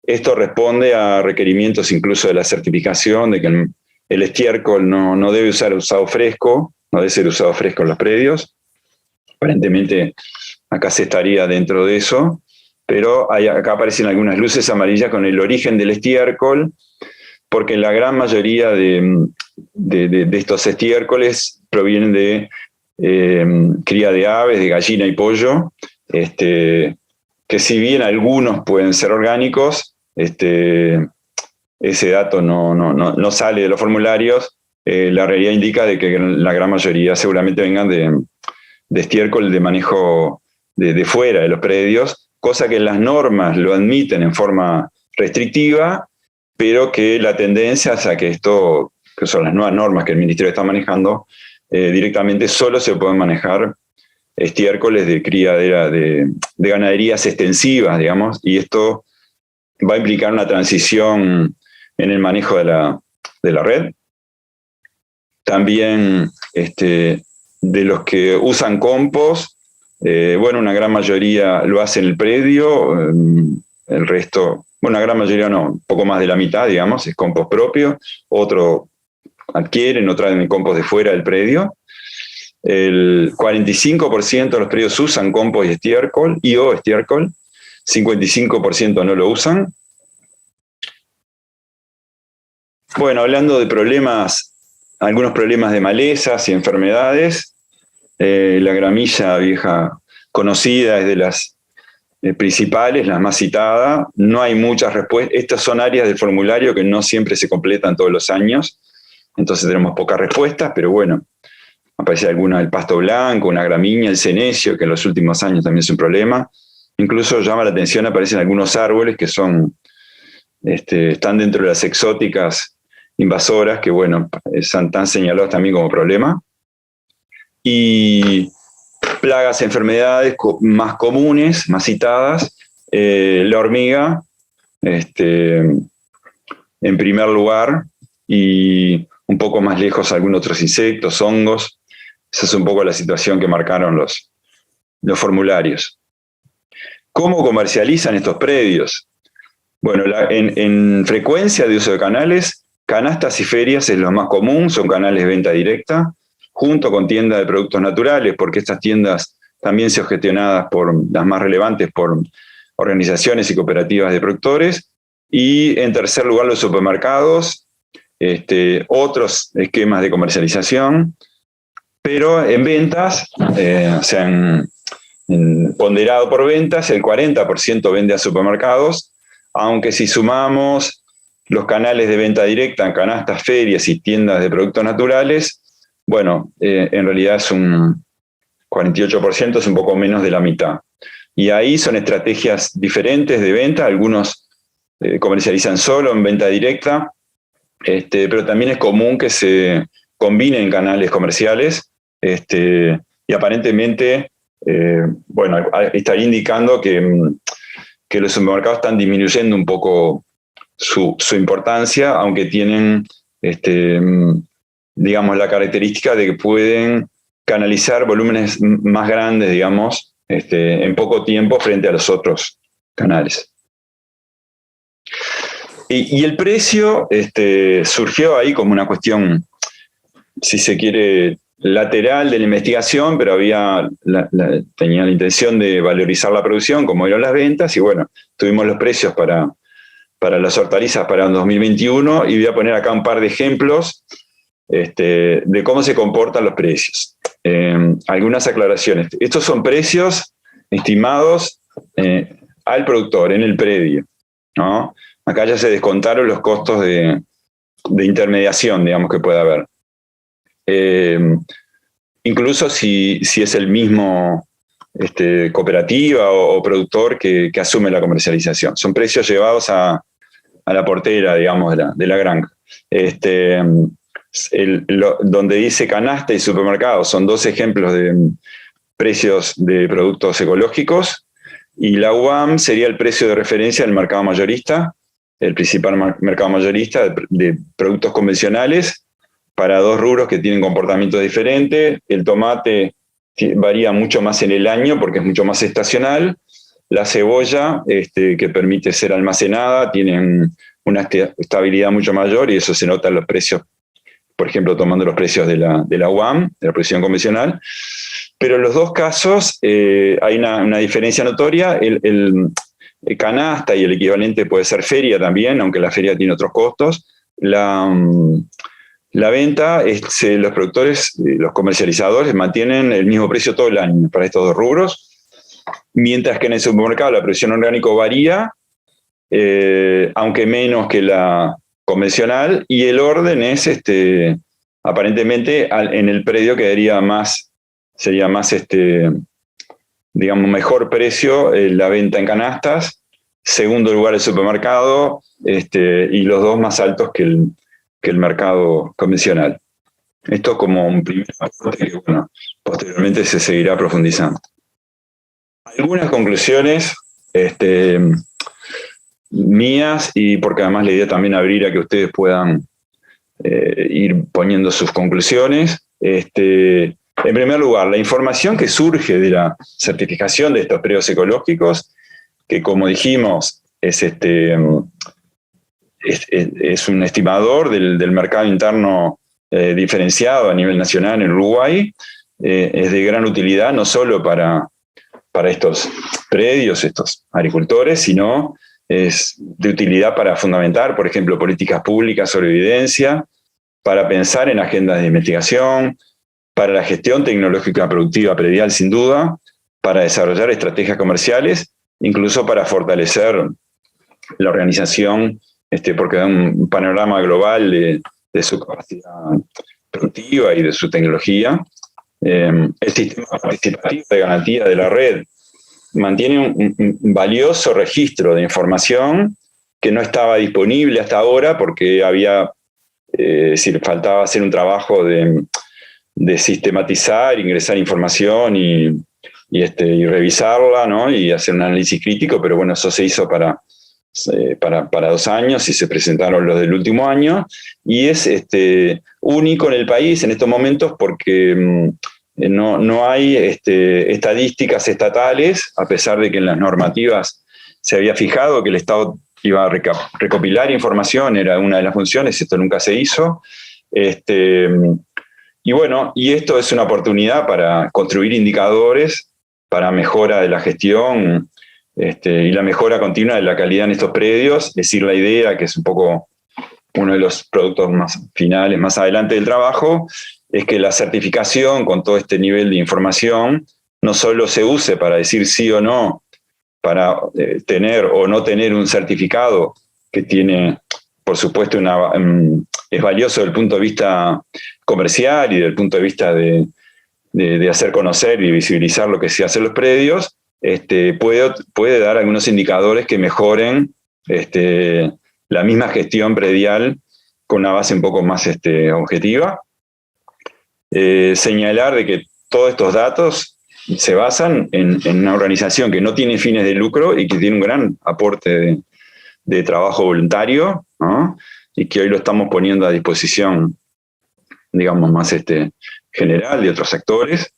Esto responde a requerimientos incluso de la certificación de que el estiércol no debe ser usado fresco, no debe ser usado fresco en los predios. Aparentemente acá se estaría dentro de eso, pero acá aparecen algunas luces amarillas con el origen del estiércol, porque la gran mayoría de estos estiércoles provienen de cría de aves, de gallina y pollo, que si bien algunos pueden ser orgánicos, ese dato no sale de los formularios. La realidad indica de que la gran mayoría seguramente vengan de estiércol de manejo de fuera de los predios, cosa que las normas lo admiten en forma restrictiva, pero que la tendencia es a que esto, que son las nuevas normas que el Ministerio está manejando, directamente solo se pueden manejar estiércoles de criadera, de ganaderías extensivas, digamos, y esto va a implicar una transición en el manejo de la red. También de los que usan compost, bueno, una gran mayoría lo hace en el predio, el resto, bueno, una gran mayoría no, un poco más de la mitad, digamos, es compost propio, otro adquieren o traen el compost de fuera del predio. El 45% de los predios usan compost y estiércol, o estiércol, 55% no lo usan. Bueno, hablando de problemas, algunos problemas de malezas y enfermedades, la gramilla vieja conocida es de las principales, la más citada. No hay muchas respuestas. Estas son áreas del formulario que no siempre se completan todos los años, entonces tenemos pocas respuestas, pero bueno, aparece alguna del pasto blanco, una gramínea, el senecio, que en los últimos años también es un problema. Incluso llama la atención, aparecen algunos árboles que están dentro de las exóticas invasoras, que bueno, están señalados también como problema. Y plagas, enfermedades más comunes, más citadas, la hormiga, en primer lugar, y un poco más lejos algunos otros insectos, hongos. Esa es un poco la situación que marcaron los formularios. ¿Cómo comercializan estos predios? Bueno, en frecuencia de uso de canales, canastas y ferias es lo más común, son canales de venta directa, junto con tiendas de productos naturales, porque estas tiendas también son gestionadas por las más relevantes por organizaciones y cooperativas de productores. Y en tercer lugar, los supermercados, otros esquemas de comercialización, pero en ventas, ponderado por ventas, el 40% vende a supermercados, aunque si sumamos los canales de venta directa, canastas, ferias y tiendas de productos naturales, bueno, en realidad es un 48%, es un poco menos de la mitad. Y ahí son estrategias diferentes de venta, algunos comercializan solo en venta directa, pero también es común que se combinen canales comerciales, y aparentemente, bueno, estaría indicando que los supermercados están disminuyendo un poco su importancia, aunque tienen, digamos, la característica de que pueden canalizar volúmenes más grandes, digamos, en poco tiempo frente a los otros canales. Y el precio surgió ahí como una cuestión, si se quiere, lateral de la investigación, pero tenía la intención de valorizar la producción, como eran las ventas, y bueno, tuvimos los precios para las hortalizas para el 2021, y voy a poner acá un par de ejemplos de cómo se comportan los precios. Algunas aclaraciones. Estos son precios estimados al productor en el predio, ¿no? Acá ya se descontaron los costos de intermediación, digamos, que puede haber. Incluso si es el mismo cooperativa o productor que asume la comercialización. Son precios llevados a la portera, digamos, de la granja. Donde dice canasta y supermercado son dos ejemplos de precios de productos ecológicos, y la UAM sería el precio de referencia del mercado mayorista, el principal mercado mayorista de productos convencionales, para dos rubros que tienen comportamiento diferente. El tomate varía mucho más en el año porque es mucho más estacional. La cebolla, que permite ser almacenada, tiene una estabilidad mucho mayor, y eso se nota en los precios, por ejemplo, tomando los precios de la UAM, de la producción convencional. Pero en los dos casos hay una diferencia notoria. El canasta y el equivalente puede ser feria también, aunque la feria tiene otros costos. La venta, los productores, los comercializadores mantienen el mismo precio todo el año para estos dos rubros, mientras que en el supermercado la producción orgánico varía, aunque menos que la convencional, y el orden es, aparentemente, en el predio sería más, digamos, mejor precio la venta en canastas, segundo lugar el supermercado, y los dos más altos que el mercado convencional. Esto como un primer aporte que, bueno, posteriormente se seguirá profundizando. Algunas conclusiones mías, y porque además la idea también abrir a que ustedes puedan ir poniendo sus conclusiones. En primer lugar, la información que surge de la certificación de estos predios ecológicos, que como dijimos es un estimador del mercado interno diferenciado a nivel nacional en Uruguay, es de gran utilidad no solo para estos predios, estos agricultores, sino es de utilidad para fundamentar, por ejemplo, políticas públicas sobre evidencia, para pensar en agendas de investigación, para la gestión tecnológica productiva predial, sin duda, para desarrollar estrategias comerciales, incluso para fortalecer la organización, porque da un panorama global de su capacidad productiva y de su tecnología. El sistema participativo de garantía de la red mantiene un valioso registro de información que no estaba disponible hasta ahora porque faltaba hacer un trabajo de sistematizar, ingresar información y revisarla, ¿no? Y hacer un análisis crítico, pero bueno, eso se hizo para para 2 años y se presentaron los del último año, y es único en el país en estos momentos porque no hay estadísticas estatales, a pesar de que en las normativas se había fijado que el Estado iba a recopilar información, era una de las funciones, esto nunca se hizo. Y bueno, y esto es una oportunidad para construir indicadores para mejora de la gestión y la mejora continua de la calidad en estos predios, es decir, la idea, que es un poco uno de los productos más finales, más adelante del trabajo, es que la certificación con todo este nivel de información no solo se use para decir sí o no, para tener o no tener un certificado que tiene, por supuesto, es valioso desde el punto de vista comercial y desde el punto de vista de hacer conocer y visibilizar lo que se hace en los predios, puede dar algunos indicadores que mejoren la misma gestión predial con una base un poco más objetiva. Señalar de que todos estos datos se basan en una organización que no tiene fines de lucro y que tiene un gran aporte de trabajo voluntario, ¿no? Y que hoy lo estamos poniendo a disposición, digamos, más general de otros sectores.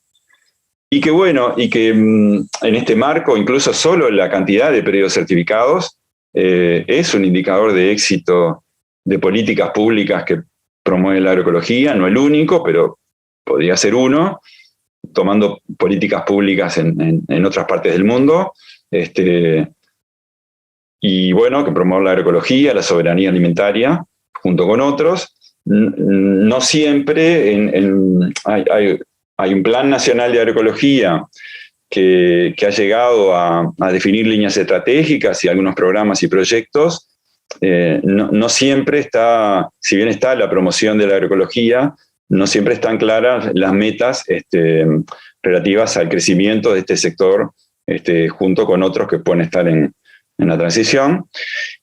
Y que bueno, y que en este marco, incluso solo la cantidad de predios certificados es un indicador de éxito de políticas públicas que promueve la agroecología, no el único, pero podría ser uno, tomando políticas públicas en otras partes del mundo, y bueno, que promueve la agroecología, la soberanía alimentaria, junto con otros. No siempre hay un plan nacional de agroecología que ha llegado a definir líneas estratégicas y algunos programas y proyectos. No siempre está, si bien está la promoción de la agroecología, no siempre están claras las metas relativas al crecimiento de este sector, junto con otros que pueden estar en la transición.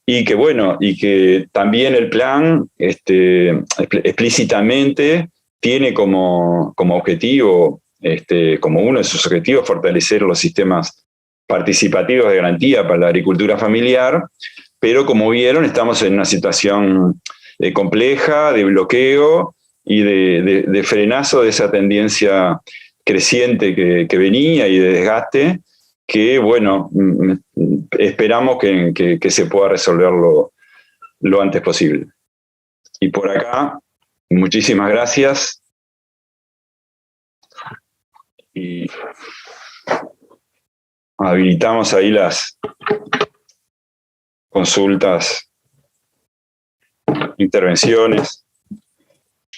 Y que bueno, y que también el plan explícitamente tiene como objetivo, como uno de sus objetivos, fortalecer los sistemas participativos de garantía para la agricultura familiar, pero como vieron, estamos en una situación compleja, de bloqueo y de frenazo de esa tendencia creciente que venía y de desgaste, que bueno, esperamos que se pueda resolver lo antes posible. Y por acá, muchísimas gracias. Y habilitamos ahí las consultas, intervenciones.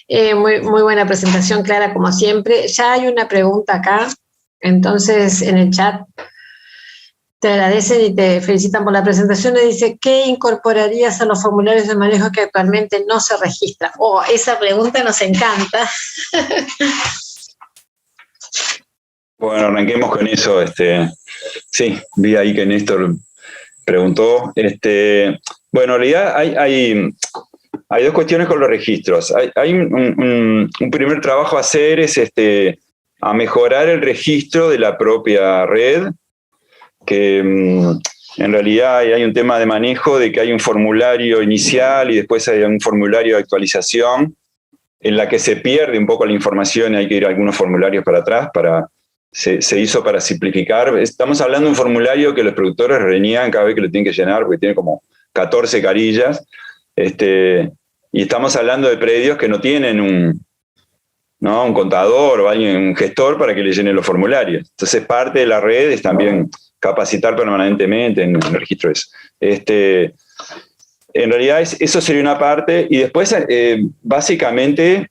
Muy buena presentación, Clara, como siempre. Ya hay una pregunta acá, entonces en el chat te agradecen y te felicitan por la presentación. Le dice, ¿qué incorporarías a los formularios de manejo que actualmente no se registran? Oh, esa pregunta nos encanta. Bueno, arranquemos con eso. Sí, vi ahí que Néstor preguntó. Bueno, en realidad hay dos cuestiones con los registros. Hay un primer trabajo a hacer, es a mejorar el registro de la propia red, que en realidad hay un tema de manejo de que hay un formulario inicial y después hay un formulario de actualización en la que se pierde un poco la información y hay que ir a algunos formularios para atrás. Se hizo para simplificar. Estamos hablando de un formulario que los productores reniegan cada vez que lo tienen que llenar porque tiene como 14 carillas. Y estamos hablando de predios que no tienen un contador o un gestor para que le llenen los formularios. Entonces parte de la red es también capacitar permanentemente en el registro de eso. En realidad eso sería una parte, y después básicamente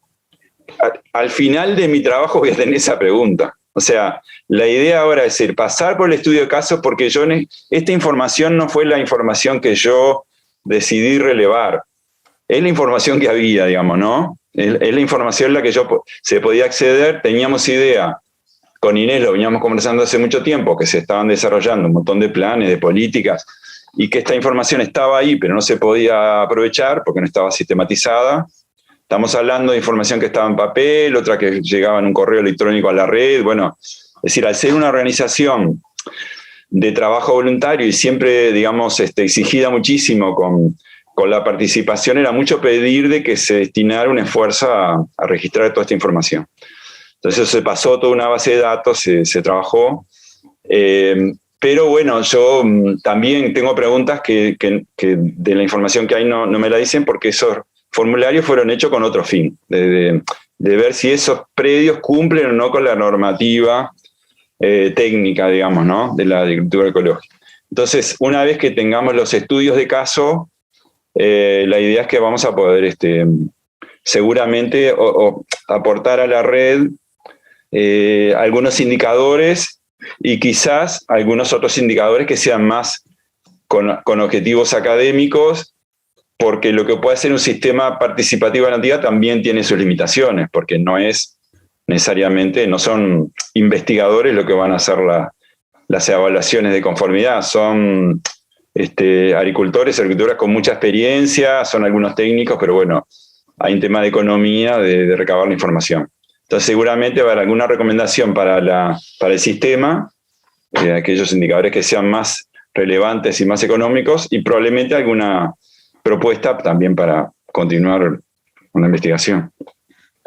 al final de mi trabajo voy a tener esa pregunta. O sea, la idea ahora es pasar por el estudio de casos, porque esta información no fue la información que yo decidí relevar, es la información que había, digamos, ¿no? Es la información en la que se podía acceder. Teníamos idea, con Inés lo veníamos conversando hace mucho tiempo, que se estaban desarrollando un montón de planes, de políticas, y que esta información estaba ahí, pero no se podía aprovechar porque no estaba sistematizada. Estamos hablando de información que estaba en papel, otra que llegaba en un correo electrónico a la red. Bueno, es decir, al ser una organización de trabajo voluntario y siempre, digamos, exigida muchísimo con la participación, era mucho pedir de que se destinara un esfuerzo a registrar toda esta información. Entonces se pasó toda una base de datos, se trabajó, pero bueno, yo también tengo preguntas que de la información que hay no me la dicen, porque esos formularios fueron hechos con otro fin, de ver si esos predios cumplen o no con la normativa técnica, digamos, ¿no?, de la agricultura ecológica. Entonces, una vez que tengamos los estudios de caso, la idea es que vamos a poder seguramente aportar a la red algunos indicadores y quizás algunos otros indicadores que sean más con objetivos académicos, porque lo que puede ser un sistema participativo de la entidad también tiene sus limitaciones, porque no es necesariamente, no son investigadores lo que van a hacer las evaluaciones de conformidad, son agricultores, agricultoras con mucha experiencia, son algunos técnicos, pero bueno, hay un tema de economía, de recabar la información. Entonces seguramente va a haber alguna recomendación para el sistema, aquellos indicadores que sean más relevantes y más económicos, y probablemente alguna propuesta también para continuar con la investigación.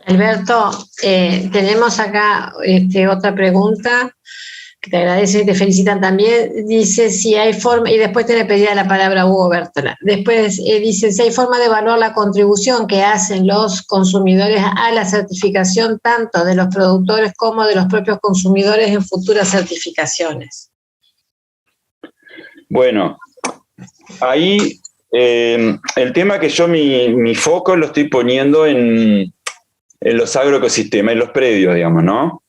Alberto, tenemos acá otra pregunta, que te agradecen y te felicitan también. Dice si hay forma, y después te le pedía la palabra a Hugo Bertola. Después dice si hay forma de evaluar la contribución que hacen los consumidores a la certificación, tanto de los productores como de los propios consumidores en futuras certificaciones. Bueno, ahí el tema que yo mi foco lo estoy poniendo en los agroecosistemas, en los predios, digamos, ¿no?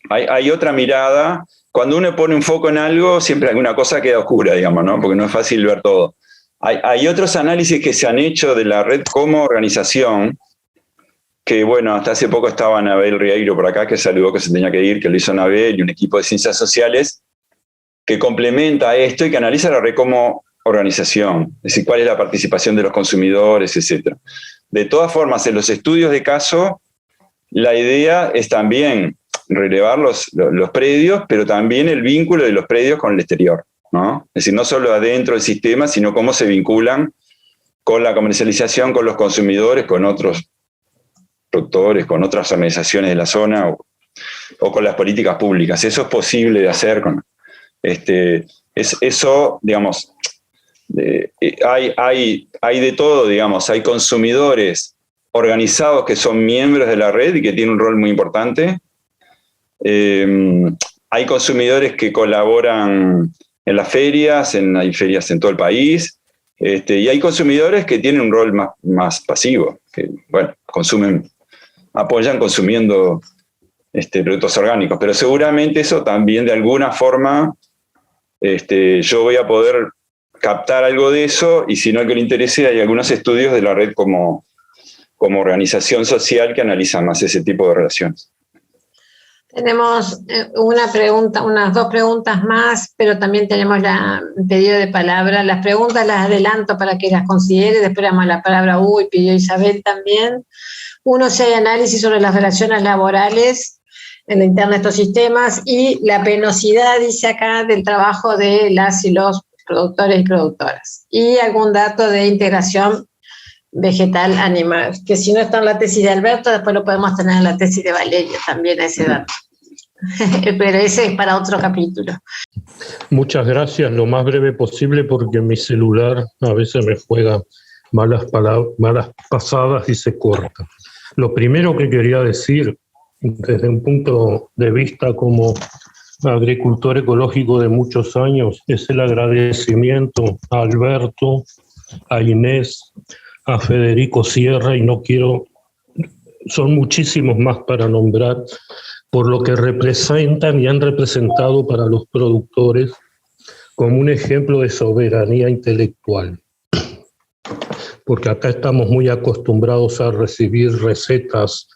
Hay otra mirada. Cuando uno pone un foco en algo, siempre alguna cosa queda oscura, digamos, ¿no? Porque no es fácil ver todo. Hay otros análisis que se han hecho de la red como organización, que bueno, hasta hace poco estaba Anabel Rieiro por acá, que saludó que se tenía que ir, que lo hizo Anabel, y un equipo de ciencias sociales, que complementa esto y que analiza la red como organización, es decir, cuál es la participación de los consumidores, etc. De todas formas, en los estudios de caso, la idea es también relevar los predios, pero también el vínculo de los predios con el exterior, ¿no? Es decir, no solo adentro del sistema, sino cómo se vinculan con la comercialización, con los consumidores, con otros productores, con otras organizaciones de la zona o con las políticas públicas. Eso es posible de hacer. Eso, digamos, hay de todo, digamos, hay consumidores organizados que son miembros de la red y que tienen un rol muy importante. Hay consumidores que colaboran en las ferias, hay ferias en todo el país, y hay consumidores que tienen un rol más pasivo, que bueno, apoyan consumiendo productos orgánicos, pero seguramente eso también de alguna forma yo voy a poder captar algo de eso, y si no, al que le interese, hay algunos estudios de la red como organización social que analizan más ese tipo de relaciones. Tenemos una pregunta, unas dos preguntas más, pero también tenemos el pedido de palabra. Las preguntas las adelanto para que las considere, después damos la palabra a Hugo y pidió Isabel también. Uno, si hay análisis sobre las relaciones laborales en la interna de estos sistemas, y la penosidad, dice acá, del trabajo de las y los productores y productoras. Y algún dato de integración vegetal-animal, que si no está en la tesis de Alberto, después lo podemos tener en la tesis de Valeria también, ese dato. Pero ese es para otro capítulo. Muchas gracias, lo más breve posible, porque mi celular a veces me juega malas pasadas y se corta. Lo primero que quería decir, desde un punto de vista como agricultor ecológico de muchos años, es el agradecimiento a Alberto, a Inés, a Federico Sierra, y no quiero, son muchísimos más para nombrar, por lo que representan y han representado para los productores como un ejemplo de soberanía intelectual. Porque acá estamos muy acostumbrados a recibir recetas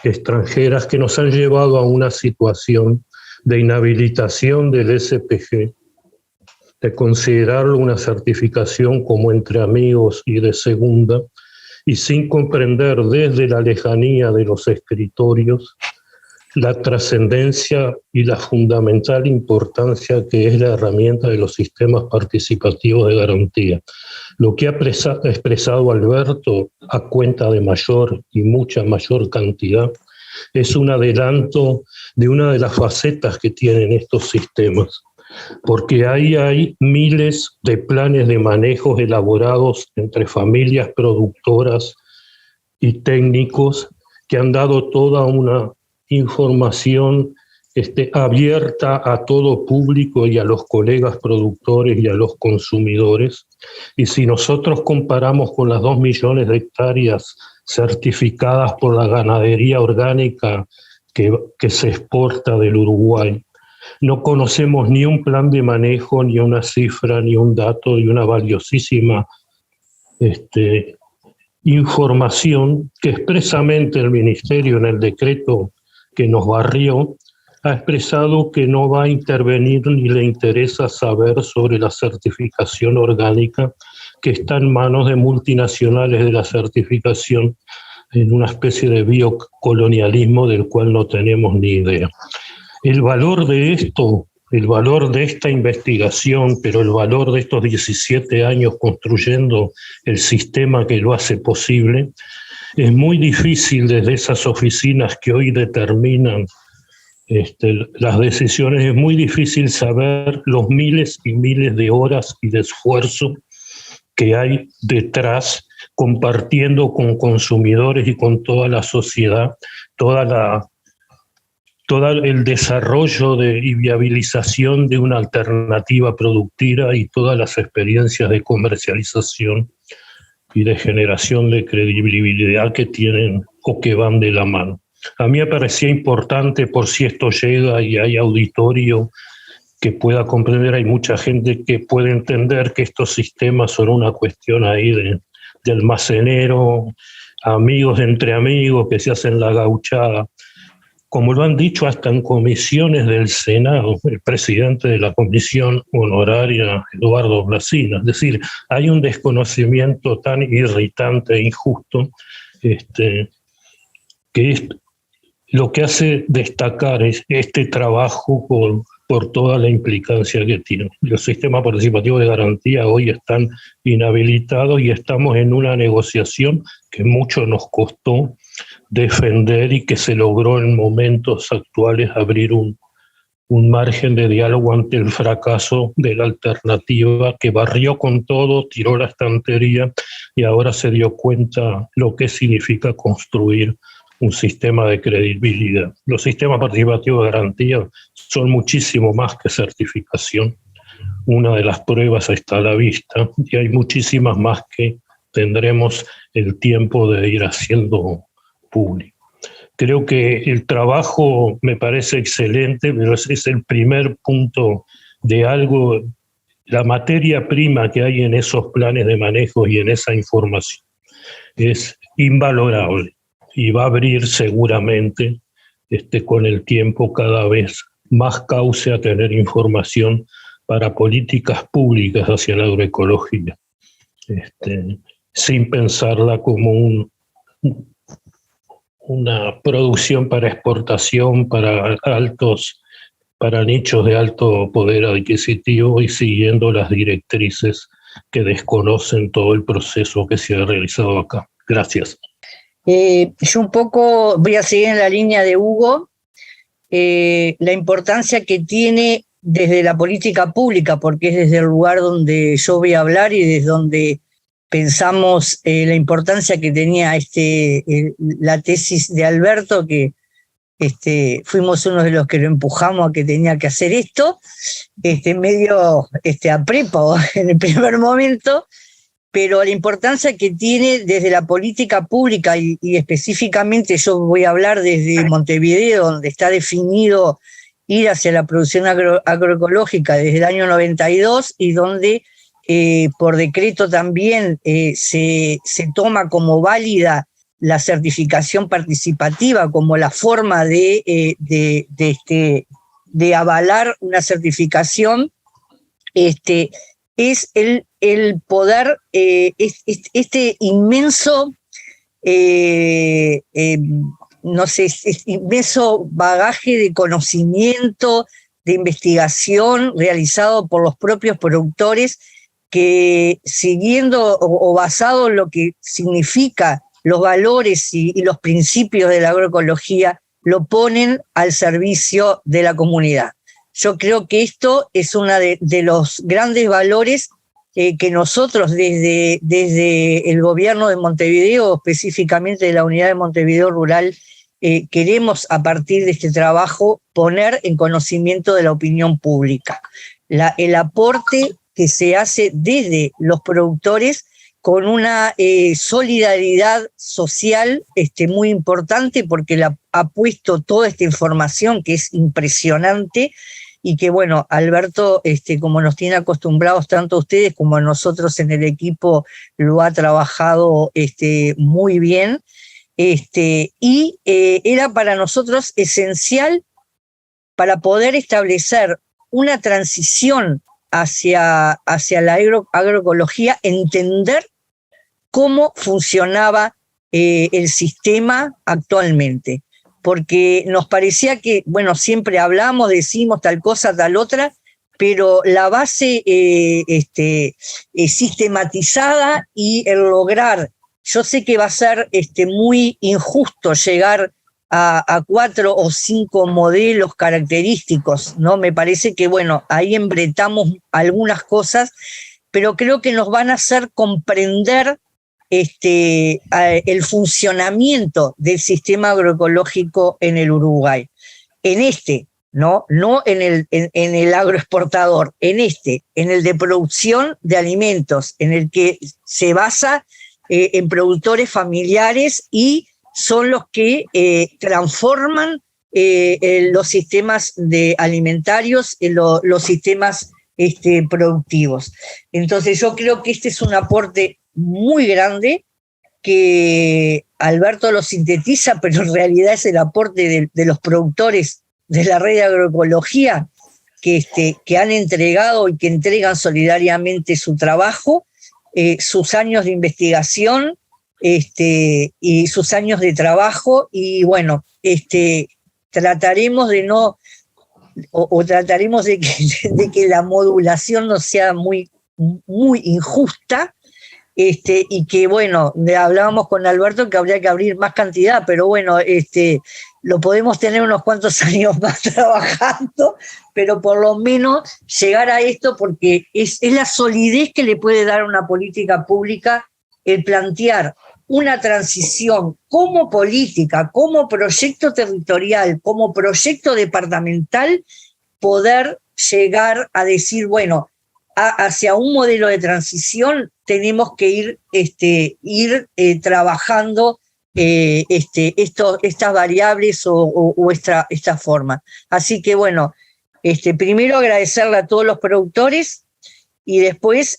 extranjeras que nos han llevado a una situación de inhabilitación del SPG, de considerarlo una certificación como entre amigos y de segunda, y sin comprender desde la lejanía de los escritorios la trascendencia y la fundamental importancia que es la herramienta de los sistemas participativos de garantía. Lo que ha expresado Alberto a cuenta de mayor y mucha mayor cantidad es un adelanto de una de las facetas que tienen estos sistemas, porque ahí hay miles de planes de manejo elaborados entre familias productoras y técnicos que han dado toda una información abierta a todo público y a los colegas productores y a los consumidores. Y si nosotros comparamos con las 2 millones de hectáreas certificadas por la ganadería orgánica que se exporta del Uruguay, no conocemos ni un plan de manejo, ni una cifra, ni un dato, ni una valiosísima información que expresamente el Ministerio en el decreto que nos barrió ha expresado que no va a intervenir ni le interesa saber sobre la certificación orgánica que está en manos de multinacionales de la certificación en una especie de biocolonialismo del cual no tenemos ni idea. El valor de esto, el valor de esta investigación, pero el valor de estos 17 años construyendo el sistema que lo hace posible, es muy difícil desde esas oficinas que hoy determinan las decisiones, es muy difícil saber los miles y miles de horas y de esfuerzo que hay detrás, compartiendo con consumidores y con toda la sociedad, todo el desarrollo y viabilización de una alternativa productiva y todas las experiencias de comercialización y de generación de credibilidad que tienen o que van de la mano. A mí me parecía importante, por si esto llega y hay auditorio que pueda comprender, hay mucha gente que puede entender que estos sistemas son una cuestión ahí de almacenero, amigos entre amigos que se hacen la gauchada. Como lo han dicho hasta en comisiones del Senado, el presidente de la comisión honoraria, Eduardo Blasina. Es decir, hay un desconocimiento tan irritante e injusto que es lo que hace destacar es este trabajo por toda la implicancia que tiene. Los sistemas participativos de garantía hoy están inhabilitados y estamos en una negociación que mucho nos costó defender y que se logró en momentos actuales abrir un margen de diálogo ante el fracaso de la alternativa que barrió con todo, tiró la estantería y ahora se dio cuenta lo que significa construir un sistema de credibilidad. Los sistemas participativos de garantía son muchísimo más que certificación. Una de las pruebas está a la vista y hay muchísimas más que tendremos el tiempo de ir haciendo público. Creo que el trabajo me parece excelente, pero es el primer punto de algo, la materia prima que hay en esos planes de manejo y en esa información es invalorable y va a abrir seguramente con el tiempo cada vez más cauce a tener información para políticas públicas hacia la agroecología, sin pensarla como una producción para exportación, para nichos de alto poder adquisitivo y siguiendo las directrices que desconocen todo el proceso que se ha realizado acá. Gracias. Yo un poco voy a seguir en la línea de Hugo, la importancia que tiene desde la política pública, porque es desde el lugar donde yo voy a hablar y desde donde pensamos la importancia que tenía la tesis de Alberto, que fuimos uno de los que lo empujamos a que tenía que hacer esto, medio a prepo en el primer momento, pero la importancia que tiene desde la política pública y específicamente yo voy a hablar desde Montevideo, donde está definido ir hacia la producción agroecológica desde el año 92 y donde por decreto también se toma como válida la certificación participativa como la forma de avalar una certificación, es el poder, este inmenso, no sé, inmenso bagaje de conocimiento, de investigación realizado por los propios productores que, siguiendo o basado en lo que significa los valores y los principios de la agroecología, lo ponen al servicio de la comunidad. Yo creo que esto es uno de los grandes valores que nosotros desde el gobierno de Montevideo, específicamente de la unidad de Montevideo Rural, queremos a partir de este trabajo poner en conocimiento de la opinión pública. El aporte que se hace desde los productores con una solidaridad social muy importante, porque ha puesto toda esta información que es impresionante y que, bueno, Alberto, como nos tiene acostumbrados tanto a ustedes como a nosotros en el equipo, lo ha trabajado muy bien. Y era para nosotros esencial para poder establecer una transición hacia la agroecología, entender cómo funcionaba el sistema actualmente, porque nos parecía que, bueno, siempre hablamos, decimos tal cosa, tal otra, pero la base sistematizada y el lograr, yo sé que va a ser muy injusto llegar a 4 o 5 modelos característicos, ¿no? Me parece que, bueno, ahí embretamos algunas cosas, pero creo que nos van a hacer comprender el funcionamiento del sistema agroecológico en el Uruguay. No en el agroexportador, en el de producción de alimentos, en el que se basa en productores familiares y son los que transforman los sistemas alimentarios, los sistemas productivos. Entonces yo creo que este es un aporte muy grande que Alberto lo sintetiza, pero en realidad es el aporte de los productores de la red de agroecología que han entregado y que entregan solidariamente su trabajo, sus años de investigación y sus años de trabajo, y bueno, trataremos de no, o trataremos de que la modulación no sea muy, muy injusta, y que, bueno, hablábamos con Alberto que habría que abrir más cantidad, pero bueno, lo podemos tener unos cuantos años más trabajando, pero por lo menos llegar a esto, porque es la solidez que le puede dar a una política pública el plantear una transición como política, como proyecto territorial, como proyecto departamental, poder llegar a decir, bueno, hacia un modelo de transición tenemos que ir trabajando estas variables o esta forma. Así que bueno, primero agradecerle a todos los productores y después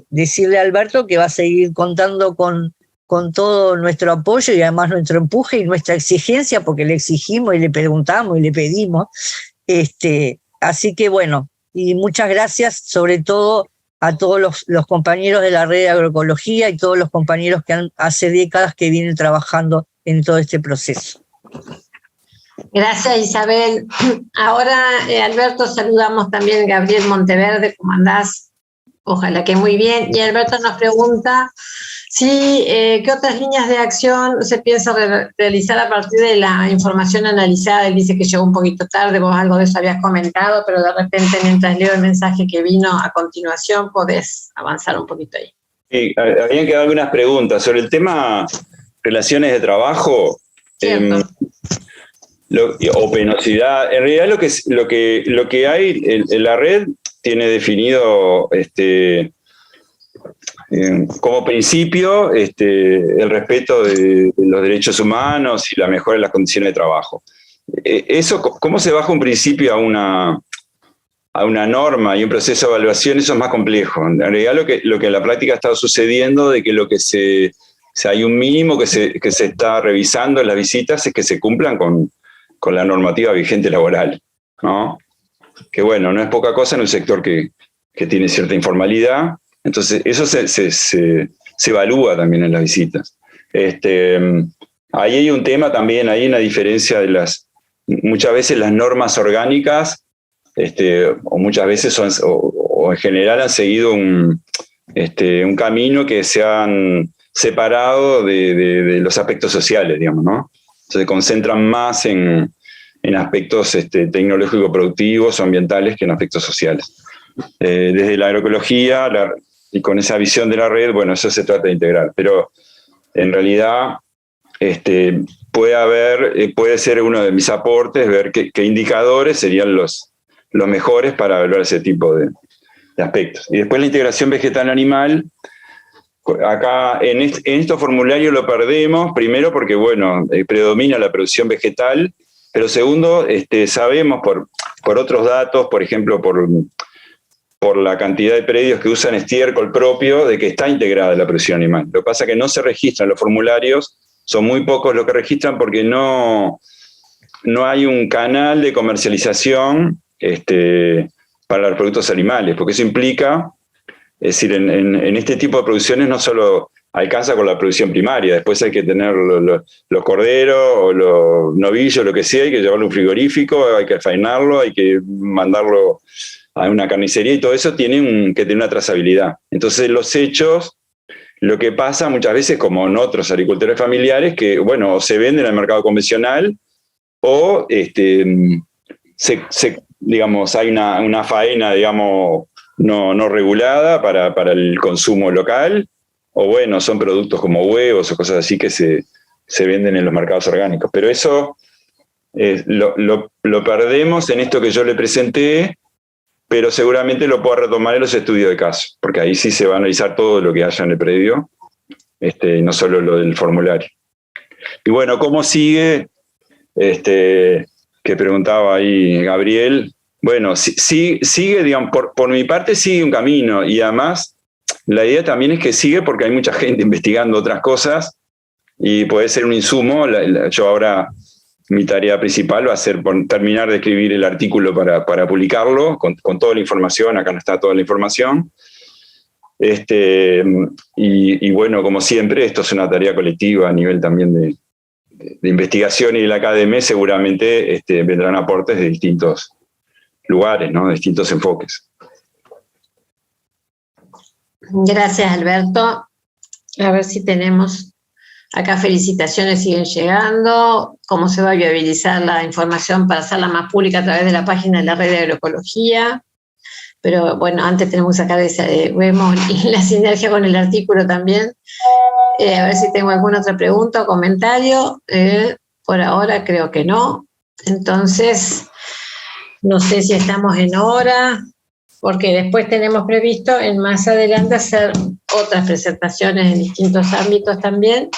decirle a Alberto que va a seguir contando con todo nuestro apoyo y además nuestro empuje y nuestra exigencia, porque le exigimos y le preguntamos y le pedimos. Así que bueno, y muchas gracias sobre todo a todos los compañeros de la red de agroecología y todos los compañeros que hace décadas que vienen trabajando en todo este proceso. Gracias, Isabel. Ahora, Alberto, saludamos también a Gabriel Monteverde. ¿Cómo andás? Ojalá que muy bien. Y Alberto nos pregunta qué otras líneas de acción se piensa realizar a partir de la información analizada. Él dice que llegó un poquito tarde, vos algo de eso habías comentado, pero de repente mientras leo el mensaje que vino a continuación podés avanzar un poquito ahí. Sí, habían quedado algunas preguntas sobre el tema relaciones de trabajo o penosidad. En realidad lo que hay en la red tiene definido como principio el respeto de los derechos humanos y la mejora de las condiciones de trabajo. Eso, ¿cómo se baja un principio a una norma y un proceso de evaluación? Eso es más complejo. En realidad lo que en la práctica ha estado sucediendo de que hay un mínimo que se está revisando en las visitas es que se cumplan con la normativa vigente laboral, ¿no? Que bueno, no es poca cosa en un sector que tiene cierta informalidad. Entonces, eso se evalúa también en las visitas. ahí hay un tema también, hay una diferencia de muchas veces las normas orgánicas, o muchas veces o en general han seguido un camino que se han separado de los aspectos sociales, digamos, ¿no? Se concentran más en aspectos tecnológico-productivos o ambientales que en aspectos sociales. Desde la agroecología y con esa visión de la red, bueno, eso se trata de integrar, pero en realidad puede ser uno de mis aportes, ver qué indicadores serían los mejores para evaluar ese tipo de aspectos. Y después la integración vegetal-animal, acá en estos formularios lo perdemos, primero porque, bueno, predomina la producción vegetal, pero segundo, sabemos por otros datos, por ejemplo, por la cantidad de predios que usan estiércol propio, de que está integrada la producción animal. Lo que pasa es que no se registran los formularios, son muy pocos los que registran porque no hay un canal de comercialización para los productos animales, porque eso implica, es decir, en este tipo de producciones no solo alcanza con la producción primaria, después hay que tener los corderos o los novillos, lo que sea, hay que llevarlo a un frigorífico, hay que faenarlo, hay que mandarlo a una carnicería y todo eso tiene que tener una trazabilidad. Entonces los hechos, lo que pasa muchas veces, como en otros agricultores familiares, que bueno, o se venden en el mercado convencional o digamos, hay una faena, digamos, no regulada para el consumo local, o bueno, son productos como huevos o cosas así que se venden en los mercados orgánicos. Pero eso lo perdemos en esto que yo le presenté, pero seguramente lo puedo retomar en los estudios de caso, porque ahí sí se va a analizar todo lo que haya en el predio, no solo lo del formulario. Y bueno, ¿cómo sigue? Que preguntaba ahí Gabriel. Bueno, sigue, digamos, por mi parte sigue un camino, y además la idea también es que sigue porque hay mucha gente investigando otras cosas y puede ser un insumo. Yo ahora, mi tarea principal va a ser terminar de escribir el artículo para publicarlo con toda la información. Acá no está toda la información. Y bueno, como siempre, esto es una tarea colectiva a nivel también de investigación y de la academia. Seguramente vendrán aportes de distintos lugares, ¿no? De distintos enfoques. Gracias, Alberto. A ver si tenemos acá felicitaciones, siguen llegando. ¿Cómo se va a viabilizar la información para hacerla más pública a través de la página de la red de agroecología? Pero bueno, antes tenemos que sacar vemos la sinergia con el artículo también. A ver si tengo alguna otra pregunta o comentario. Por ahora creo que no. Entonces, no sé si estamos en hora, porque después tenemos previsto en más adelante hacer otras presentaciones en distintos ámbitos también.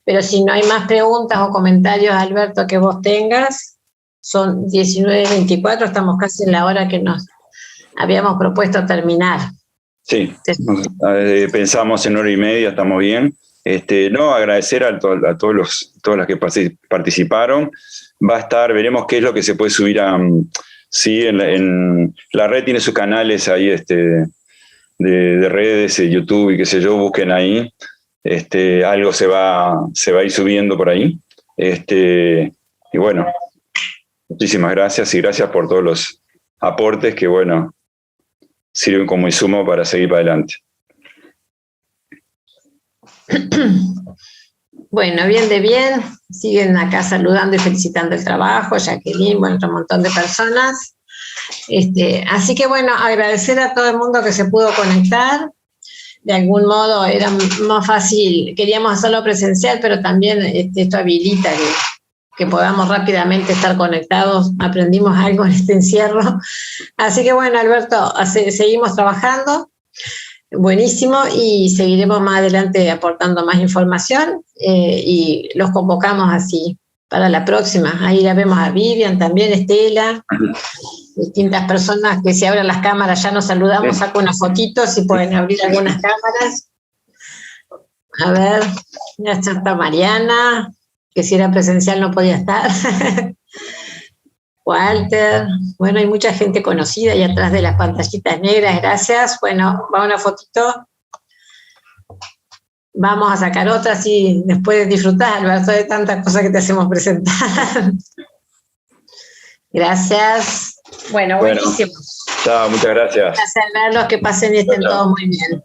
Pero si no hay más preguntas o comentarios, Alberto, que vos tengas, son 19:24, estamos casi en la hora que nos habíamos propuesto terminar. Sí, pensamos en 1:30, estamos bien. Agradecer a todas las que participaron. Va a estar, veremos qué es lo que se puede subir sí, en la red tiene sus canales ahí de redes, YouTube y qué sé yo, busquen ahí. Algo se va a ir subiendo por ahí. Y bueno, muchísimas gracias y gracias por todos los aportes que, bueno, sirven como insumo para seguir para adelante. Bueno, bien, siguen acá saludando y felicitando el trabajo, Jacqueline, bueno, otro montón de personas. Así que bueno, agradecer a todo el mundo que se pudo conectar. De algún modo era más fácil, queríamos hacerlo presencial, pero también esto habilita que podamos rápidamente estar conectados. Aprendimos algo en este encierro. Así que bueno, Alberto, seguimos trabajando. Buenísimo, y seguiremos más adelante aportando más información y los convocamos así para la próxima. Ahí la vemos a Vivian también, Estela, distintas personas que si abren las cámaras ya nos saludamos, saco unas fotitos si pueden abrir algunas cámaras. A ver, ya está Mariana, que si era presencial no podía estar. Walter, bueno, hay mucha gente conocida ahí atrás de las pantallitas negras, gracias. Bueno, va una fotito. vamos a sacar otras y después disfrutás, Alberto, de tantas cosas que te hacemos presentar. Gracias. Bueno, buenísimo. Chao, muchas gracias. Gracias, verlos, que pasen y estén todos muy bien.